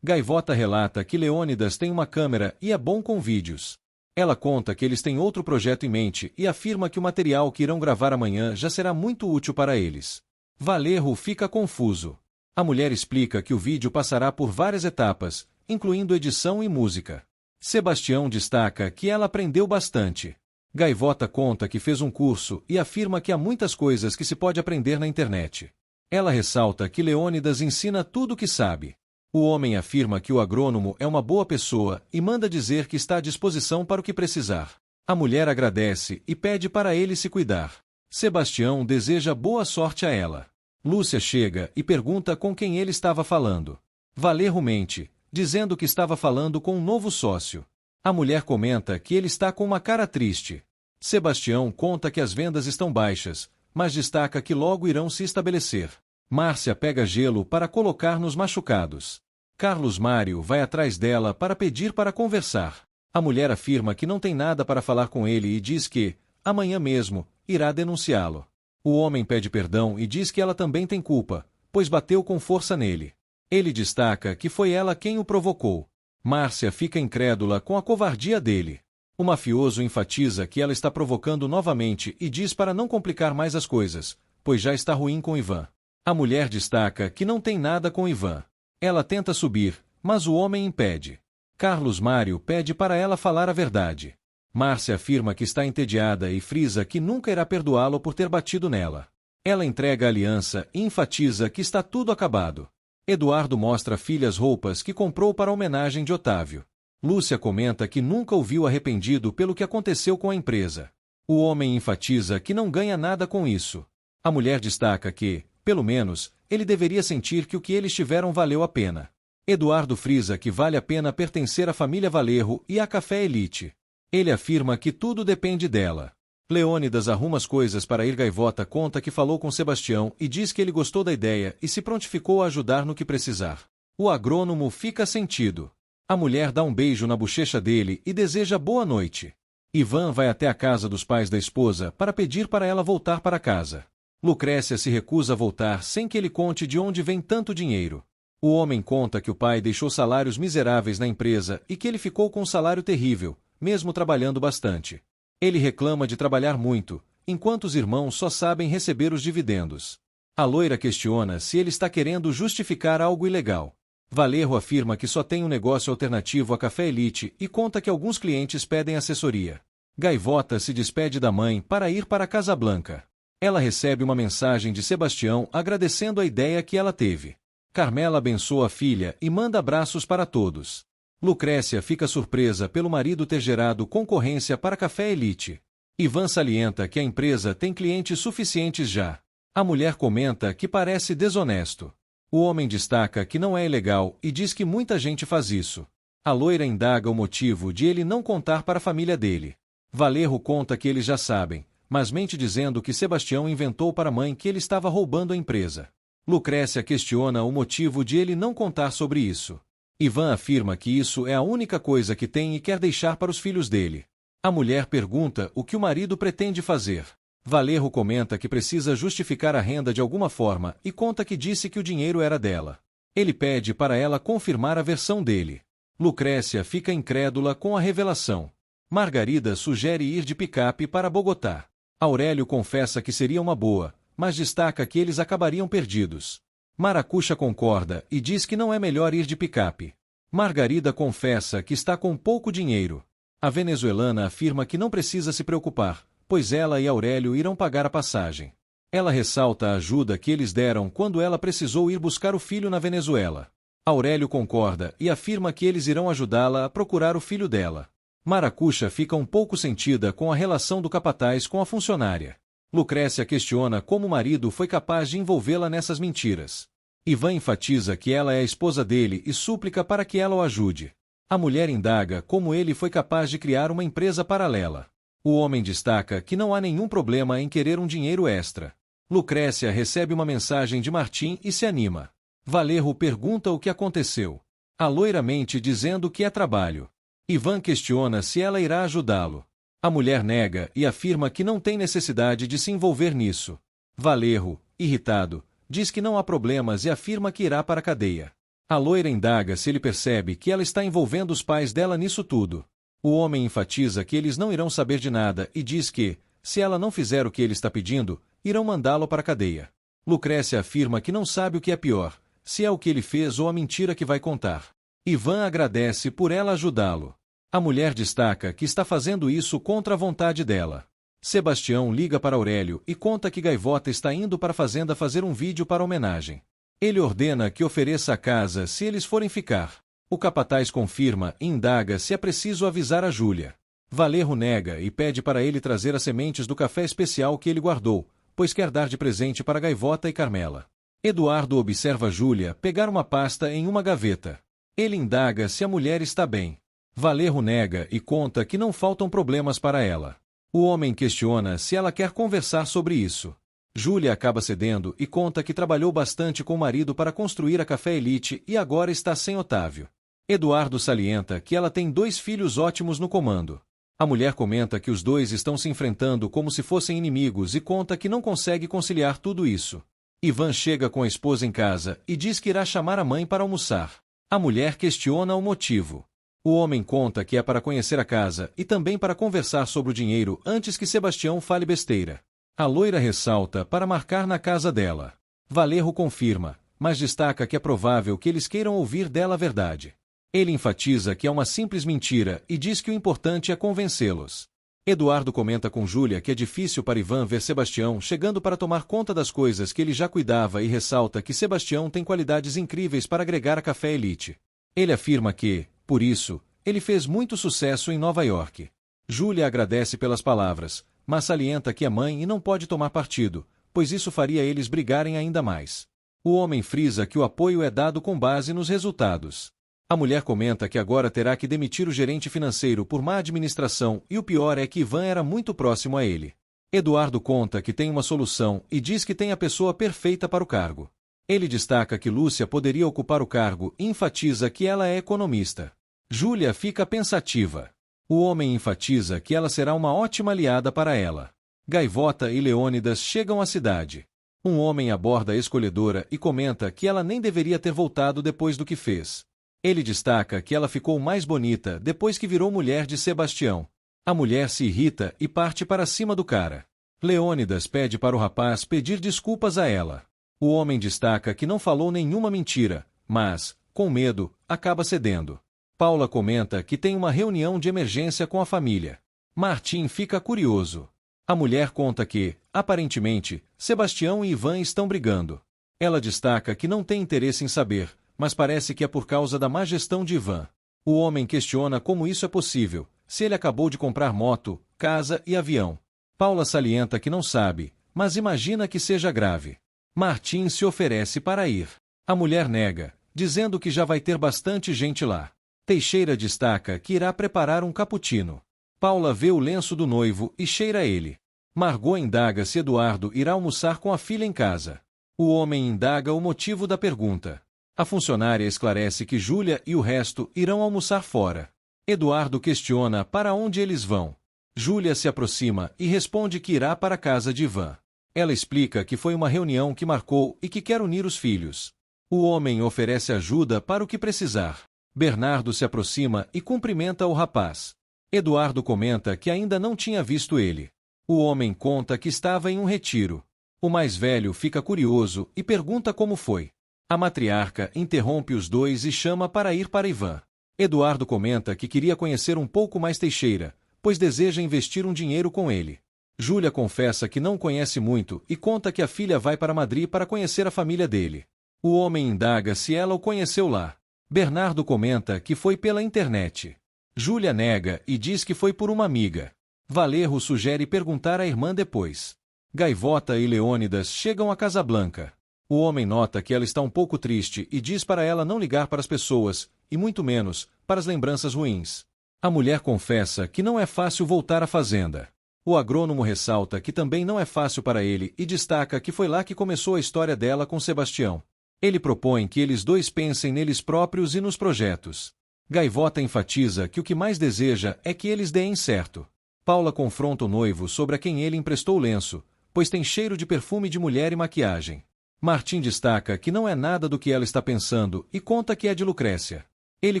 Gaivota relata que Leônidas tem uma câmera e é bom com vídeos. Ela conta que eles têm outro projeto em mente e afirma que o material que irão gravar amanhã já será muito útil para eles. Valerro fica confuso. A mulher explica que o vídeo passará por várias etapas, incluindo edição e música. Sebastião destaca que ela aprendeu bastante. Gaivota conta que fez um curso e afirma que há muitas coisas que se pode aprender na internet. Ela ressalta que Leônidas ensina tudo o que sabe. O homem afirma que o agrônomo é uma boa pessoa e manda dizer que está à disposição para o que precisar. A mulher agradece e pede para ele se cuidar. Sebastião deseja boa sorte a ela. Lúcia chega e pergunta com quem ele estava falando. Valerro mente, dizendo que estava falando com um novo sócio. A mulher comenta que ele está com uma cara triste. Sebastião conta que as vendas estão baixas, mas destaca que logo irão se estabelecer. Márcia pega gelo para colocar nos machucados. Carlos Mário vai atrás dela para pedir para conversar. A mulher afirma que não tem nada para falar com ele e diz que, amanhã mesmo, irá denunciá-lo. O homem pede perdão e diz que ela também tem culpa, pois bateu com força nele. Ele destaca que foi ela quem o provocou. Márcia fica incrédula com a covardia dele. O mafioso enfatiza que ela está provocando novamente e diz para não complicar mais as coisas, pois já está ruim com Ivan. A mulher destaca que não tem nada com Ivan. Ela tenta subir, mas o homem impede. Carlos Mário pede para ela falar a verdade. Márcia afirma que está entediada e frisa que nunca irá perdoá-lo por ter batido nela. Ela entrega a aliança e enfatiza que está tudo acabado. Eduardo mostra à filha as roupas que comprou para a homenagem de Otávio. Lúcia comenta que nunca o viu arrependido pelo que aconteceu com a empresa. O homem enfatiza que não ganha nada com isso. A mulher destaca que, pelo menos, ele deveria sentir que o que eles tiveram valeu a pena. Eduardo frisa que vale a pena pertencer à família Valerro e à Café Elite. Ele afirma que tudo depende dela. Leônidas arruma as coisas para ir. Gaivota conta que falou com Sebastião e diz que ele gostou da ideia e se prontificou a ajudar no que precisar. O agrônomo fica sentido. A mulher dá um beijo na bochecha dele e deseja boa noite. Ivan vai até a casa dos pais da esposa para pedir para ela voltar para casa. Lucrécia se recusa a voltar sem que ele conte de onde vem tanto dinheiro. O homem conta que o pai deixou salários miseráveis na empresa e que ele ficou com um salário terrível, mesmo trabalhando bastante. Ele reclama de trabalhar muito, enquanto os irmãos só sabem receber os dividendos. A loira questiona se ele está querendo justificar algo ilegal. Valerro afirma que só tem um negócio alternativo à Café Elite e conta que alguns clientes pedem assessoria. Gaivota se despede da mãe para ir para Casablanca. Ela recebe uma mensagem de Sebastião agradecendo a ideia que ela teve. Carmela abençoa a filha e manda abraços para todos. Lucrécia fica surpresa pelo marido ter gerado concorrência para Café Elite. Ivan salienta que a empresa tem clientes suficientes já. A mulher comenta que parece desonesto. O homem destaca que não é ilegal e diz que muita gente faz isso. A loira indaga o motivo de ele não contar para a família dele. Valerro conta que eles já sabem, mas mente dizendo que Sebastião inventou para a mãe que ele estava roubando a empresa. Lucrécia questiona o motivo de ele não contar sobre isso. Ivan afirma que isso é a única coisa que tem e quer deixar para os filhos dele. A mulher pergunta o que o marido pretende fazer. Valerro comenta que precisa justificar a renda de alguma forma e conta que disse que o dinheiro era dela. Ele pede para ela confirmar a versão dele. Lucrécia fica incrédula com a revelação. Margarida sugere ir de picape para Bogotá. Aurélio confessa que seria uma boa, mas destaca que eles acabariam perdidos. Maracuxa concorda e diz que não é melhor ir de picape. Margarida confessa que está com pouco dinheiro. A venezuelana afirma que não precisa se preocupar, pois ela e Aurélio irão pagar a passagem. Ela ressalta a ajuda que eles deram quando ela precisou ir buscar o filho na Venezuela. Aurélio concorda e afirma que eles irão ajudá-la a procurar o filho dela. Maracuxa fica um pouco sentida com a relação do capataz com a funcionária. Lucrécia questiona como o marido foi capaz de envolvê-la nessas mentiras. Ivan enfatiza que ela é a esposa dele e súplica para que ela o ajude. A mulher indaga como ele foi capaz de criar uma empresa paralela. O homem destaca que não há nenhum problema em querer um dinheiro extra. Lucrécia recebe uma mensagem de Martim e se anima. Valerro pergunta o que aconteceu. A loira mente dizendo que é trabalho. Ivan questiona se ela irá ajudá-lo. A mulher nega e afirma que não tem necessidade de se envolver nisso. Valerro, irritado, diz que não há problemas e afirma que irá para a cadeia. A loira indaga se ele percebe que ela está envolvendo os pais dela nisso tudo. O homem enfatiza que eles não irão saber de nada e diz que, se ela não fizer o que ele está pedindo, irão mandá-lo para a cadeia. Lucrécia afirma que não sabe o que é pior, se é o que ele fez ou a mentira que vai contar. Ivan agradece por ela ajudá-lo. A mulher destaca que está fazendo isso contra a vontade dela. Sebastião liga para Aurélio e conta que Gaivota está indo para a fazenda fazer um vídeo para homenagem. Ele ordena que ofereça a casa se eles forem ficar. O capataz confirma e indaga se é preciso avisar a Júlia. Valerro nega e pede para ele trazer as sementes do café especial que ele guardou, pois quer dar de presente para Gaivota e Carmela. Eduardo observa Júlia pegar uma pasta em uma gaveta. Ele indaga se a mulher está bem. Valerro nega e conta que não faltam problemas para ela. O homem questiona se ela quer conversar sobre isso. Júlia acaba cedendo e conta que trabalhou bastante com o marido para construir a Café Elite e agora está sem Otávio. Eduardo salienta que ela tem 2 filhos ótimos no comando. A mulher comenta que os dois estão se enfrentando como se fossem inimigos e conta que não consegue conciliar tudo isso. Ivan chega com a esposa em casa e diz que irá chamar a mãe para almoçar. A mulher questiona o motivo. O homem conta que é para conhecer a casa e também para conversar sobre o dinheiro antes que Sebastião fale besteira. A loira ressalta para marcar na casa dela. Valerro confirma, mas destaca que é provável que eles queiram ouvir dela a verdade. Ele enfatiza que é uma simples mentira e diz que o importante é convencê-los. Eduardo comenta com Júlia que é difícil para Ivan ver Sebastião chegando para tomar conta das coisas que ele já cuidava e ressalta que Sebastião tem qualidades incríveis para agregar a Café Elite. Ele afirma que, por isso, ele fez muito sucesso em Nova York. Júlia agradece pelas palavras, mas salienta que é mãe e não pode tomar partido, pois isso faria eles brigarem ainda mais. O homem frisa que o apoio é dado com base nos resultados. A mulher comenta que agora terá que demitir o gerente financeiro por má administração e o pior é que Ivan era muito próximo a ele. Eduardo conta que tem uma solução e diz que tem a pessoa perfeita para o cargo. Ele destaca que Lúcia poderia ocupar o cargo e enfatiza que ela é economista. Júlia fica pensativa. O homem enfatiza que ela será uma ótima aliada para ela. Gaivota e Leônidas chegam à cidade. Um homem aborda a escolhedora e comenta que ela nem deveria ter voltado depois do que fez. Ele destaca que ela ficou mais bonita depois que virou mulher de Sebastião. A mulher se irrita e parte para cima do cara. Leônidas pede para o rapaz pedir desculpas a ela. O homem destaca que não falou nenhuma mentira, mas, com medo, acaba cedendo. Paula comenta que tem uma reunião de emergência com a família. Martim fica curioso. A mulher conta que, aparentemente, Sebastião e Ivan estão brigando. Ela destaca que não tem interesse em saber, mas parece que é por causa da má gestão de Ivan. O homem questiona como isso é possível, se ele acabou de comprar moto, casa e avião. Paula salienta que não sabe, mas imagina que seja grave. Martim se oferece para ir. A mulher nega, dizendo que já vai ter bastante gente lá. Teixeira destaca que irá preparar um cappuccino. Paula vê o lenço do noivo e cheira ele. Margot indaga se Eduardo irá almoçar com a filha em casa. O homem indaga o motivo da pergunta. A funcionária esclarece que Júlia e o resto irão almoçar fora. Eduardo questiona para onde eles vão. Júlia se aproxima e responde que irá para a casa de Ivan. Ela explica que foi uma reunião que marcou e que quer unir os filhos. O homem oferece ajuda para o que precisar. Bernardo se aproxima e cumprimenta o rapaz. Eduardo comenta que ainda não tinha visto ele. O homem conta que estava em um retiro. O mais velho fica curioso e pergunta como foi. A matriarca interrompe os dois e chama para ir para Ivan. Eduardo comenta que queria conhecer um pouco mais Teixeira, pois deseja investir um dinheiro com ele. Júlia confessa que não conhece muito e conta que a filha vai para Madrid para conhecer a família dele. O homem indaga se ela o conheceu lá. Bernardo comenta que foi pela internet. Júlia nega e diz que foi por uma amiga. Valerro sugere perguntar à irmã depois. Gaivota e Leônidas chegam a Casablanca. O homem nota que ela está um pouco triste e diz para ela não ligar para as pessoas, e muito menos para as lembranças ruins. A mulher confessa que não é fácil voltar à fazenda. O agrônomo ressalta que também não é fácil para ele e destaca que foi lá que começou a história dela com Sebastião. Ele propõe que eles dois pensem neles próprios e nos projetos. Gaivota enfatiza que o que mais deseja é que eles deem certo. Paula confronta o noivo sobre a quem ele emprestou o lenço, pois tem cheiro de perfume de mulher e maquiagem. Martim destaca que não é nada do que ela está pensando e conta que é de Lucrécia. Ele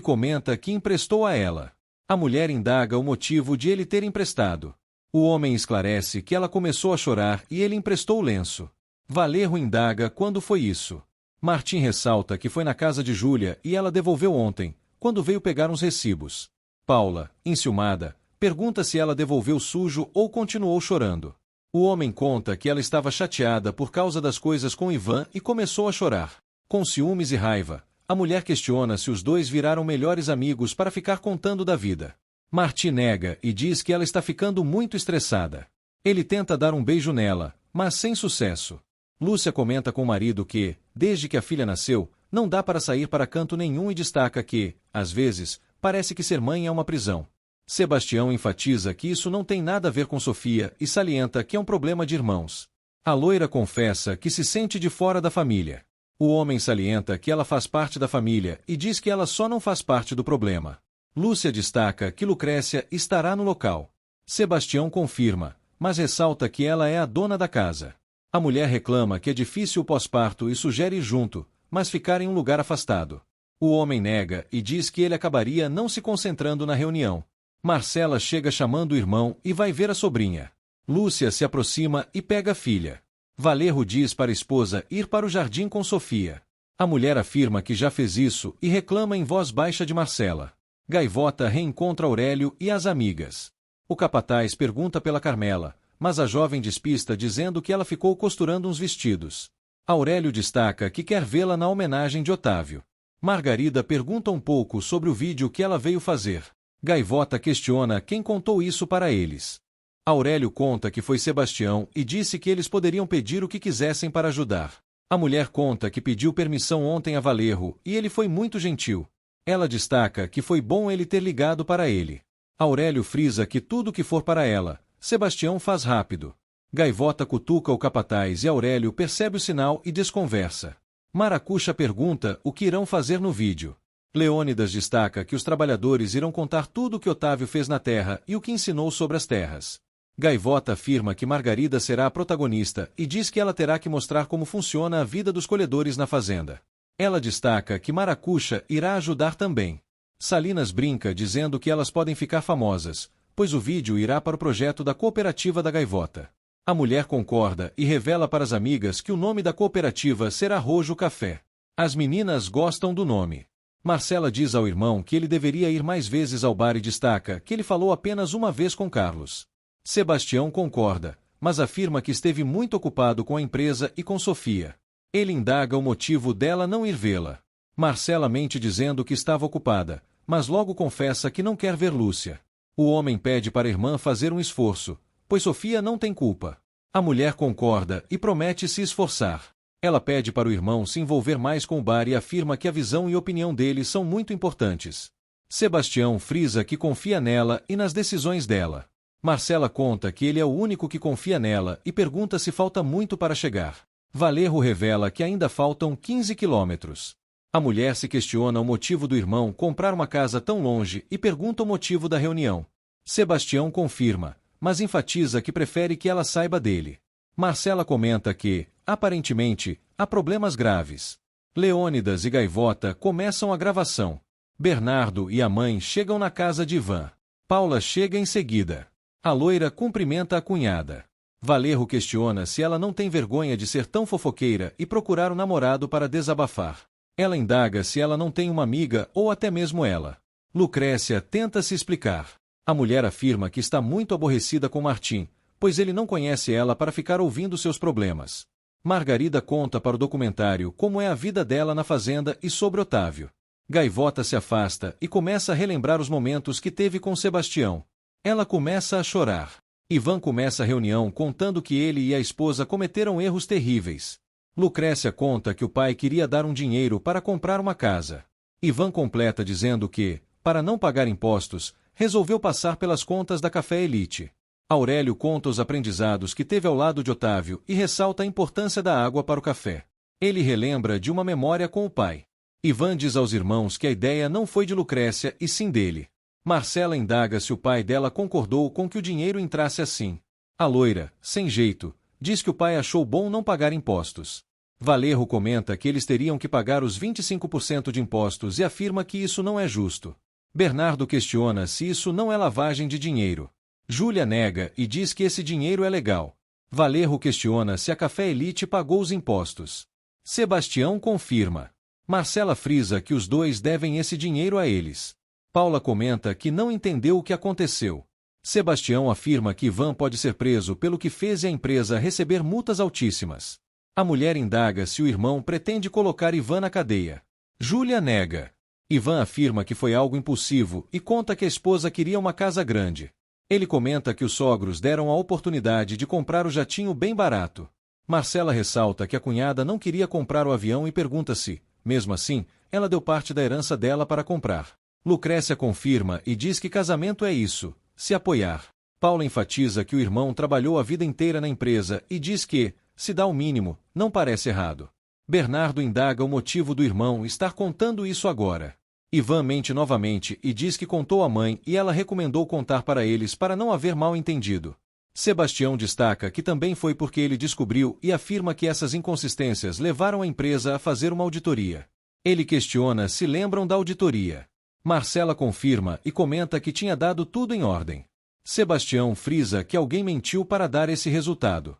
comenta que emprestou a ela. A mulher indaga o motivo de ele ter emprestado. O homem esclarece que ela começou a chorar e ele emprestou o lenço. Valerro indaga quando foi isso. Martim ressalta que foi na casa de Júlia e ela devolveu ontem, quando veio pegar uns recibos. Paula, enciumada, pergunta se ela devolveu sujo ou continuou chorando. O homem conta que ela estava chateada por causa das coisas com Ivan e começou a chorar. Com ciúmes e raiva, a mulher questiona se os dois viraram melhores amigos para ficar contando da vida. Martim nega e diz que ela está ficando muito estressada. Ele tenta dar um beijo nela, mas sem sucesso. Lúcia comenta com o marido que, desde que a filha nasceu, não dá para sair para canto nenhum e destaca que, às vezes, parece que ser mãe é uma prisão. Sebastião enfatiza que isso não tem nada a ver com Sofia e salienta que é um problema de irmãos. A loira confessa que se sente de fora da família. O homem salienta que ela faz parte da família e diz que ela só não faz parte do problema. Lúcia destaca que Lucrécia estará no local. Sebastião confirma, mas ressalta que ela é a dona da casa. A mulher reclama que é difícil o pós-parto e sugere ir junto, mas ficar em um lugar afastado. O homem nega e diz que ele acabaria não se concentrando na reunião. Marcela chega chamando o irmão e vai ver a sobrinha. Lúcia se aproxima e pega a filha. Valerro diz para a esposa ir para o jardim com Sofia. A mulher afirma que já fez isso e reclama em voz baixa de Marcela. Gaivota reencontra Aurélio e as amigas. O capataz pergunta pela Carmela, mas a jovem despista dizendo que ela ficou costurando uns vestidos. Aurélio destaca que quer vê-la na homenagem de Otávio. Margarida pergunta um pouco sobre o vídeo que ela veio fazer. Gaivota questiona quem contou isso para eles. Aurélio conta que foi Sebastião e disse que eles poderiam pedir o que quisessem para ajudar. A mulher conta que pediu permissão ontem a Valerro e ele foi muito gentil. Ela destaca que foi bom ele ter ligado para ele. Aurélio frisa que tudo que for para ela, Sebastião faz rápido. Gaivota cutuca o capataz e Aurélio percebe o sinal e desconversa. Maracuxa pergunta o que irão fazer no vídeo. Leônidas destaca que os trabalhadores irão contar tudo o que Otávio fez na terra e o que ensinou sobre as terras. Gaivota afirma que Margarida será a protagonista e diz que ela terá que mostrar como funciona a vida dos colhedores na fazenda. Ela destaca que Maracuxa irá ajudar também. Salinas brinca dizendo que elas podem ficar famosas, pois o vídeo irá para o projeto da cooperativa da Gaivota. A mulher concorda e revela para as amigas que o nome da cooperativa será Rojo Café. As meninas gostam do nome. Marcela diz ao irmão que ele deveria ir mais vezes ao bar e destaca que ele falou apenas uma vez com Carlos. Sebastião concorda, mas afirma que esteve muito ocupado com a empresa e com Sofia. Ele indaga o motivo dela não ir vê-la. Marcela mente dizendo que estava ocupada, mas logo confessa que não quer ver Lúcia. O homem pede para a irmã fazer um esforço, pois Sofia não tem culpa. A mulher concorda e promete se esforçar. Ela pede para o irmão se envolver mais com o bar e afirma que a visão e opinião dele são muito importantes. Sebastião frisa que confia nela e nas decisões dela. Marcela conta que ele é o único que confia nela e pergunta se falta muito para chegar. Valerro revela que ainda faltam 15 quilômetros. A mulher se questiona o motivo do irmão comprar uma casa tão longe e pergunta o motivo da reunião. Sebastião confirma, mas enfatiza que prefere que ela saiba dele. Marcela comenta que, aparentemente, há problemas graves. Leônidas e Gaivota começam a gravação. Bernardo e a mãe chegam na casa de Ivan. Paula chega em seguida. A loira cumprimenta a cunhada. Valerro questiona se ela não tem vergonha de ser tão fofoqueira e procurar um namorado para desabafar. Ela indaga se ela não tem uma amiga ou até mesmo ela. Lucrécia tenta se explicar. A mulher afirma que está muito aborrecida com Martim, pois ele não conhece ela para ficar ouvindo seus problemas. Margarida conta para o documentário como é a vida dela na fazenda e sobre Otávio. Gaivota se afasta e começa a relembrar os momentos que teve com Sebastião. Ela começa a chorar. Ivan começa a reunião contando que ele e a esposa cometeram erros terríveis. Lucrécia conta que o pai queria dar um dinheiro para comprar uma casa. Ivan completa dizendo que, para não pagar impostos, resolveu passar pelas contas da Café Elite. Aurélio conta os aprendizados que teve ao lado de Otávio e ressalta a importância da água para o café. Ele relembra de uma memória com o pai. Ivan diz aos irmãos que a ideia não foi de Lucrécia e sim dele. Marcela indaga se o pai dela concordou com que o dinheiro entrasse assim. A loira, sem jeito, diz que o pai achou bom não pagar impostos. Valerro comenta que eles teriam que pagar os 25% de impostos e afirma que isso não é justo. Bernardo questiona se isso não é lavagem de dinheiro. Júlia nega e diz que esse dinheiro é legal. Valerro questiona se a Café Elite pagou os impostos. Sebastião confirma. Marcela frisa que os dois devem esse dinheiro a eles. Paula comenta que não entendeu o que aconteceu. Sebastião afirma que Ivan pode ser preso pelo que fez e a empresa receber multas altíssimas. A mulher indaga se o irmão pretende colocar Ivan na cadeia. Júlia nega. Ivan afirma que foi algo impulsivo e conta que a esposa queria uma casa grande. Ele comenta que os sogros deram a oportunidade de comprar o jatinho bem barato. Marcela ressalta que a cunhada não queria comprar o avião e pergunta se, mesmo assim, ela deu parte da herança dela para comprar. Lucrécia confirma e diz que casamento é isso, se apoiar. Paula enfatiza que o irmão trabalhou a vida inteira na empresa e diz que, se dá o mínimo, não parece errado. Bernardo indaga o motivo do irmão estar contando isso agora. Ivan mente novamente e diz que contou à mãe e ela recomendou contar para eles para não haver mal-entendido. Sebastião destaca que também foi porque ele descobriu e afirma que essas inconsistências levaram a empresa a fazer uma auditoria. Ele questiona se lembram da auditoria. Marcela confirma e comenta que tinha dado tudo em ordem. Sebastião frisa que alguém mentiu para dar esse resultado.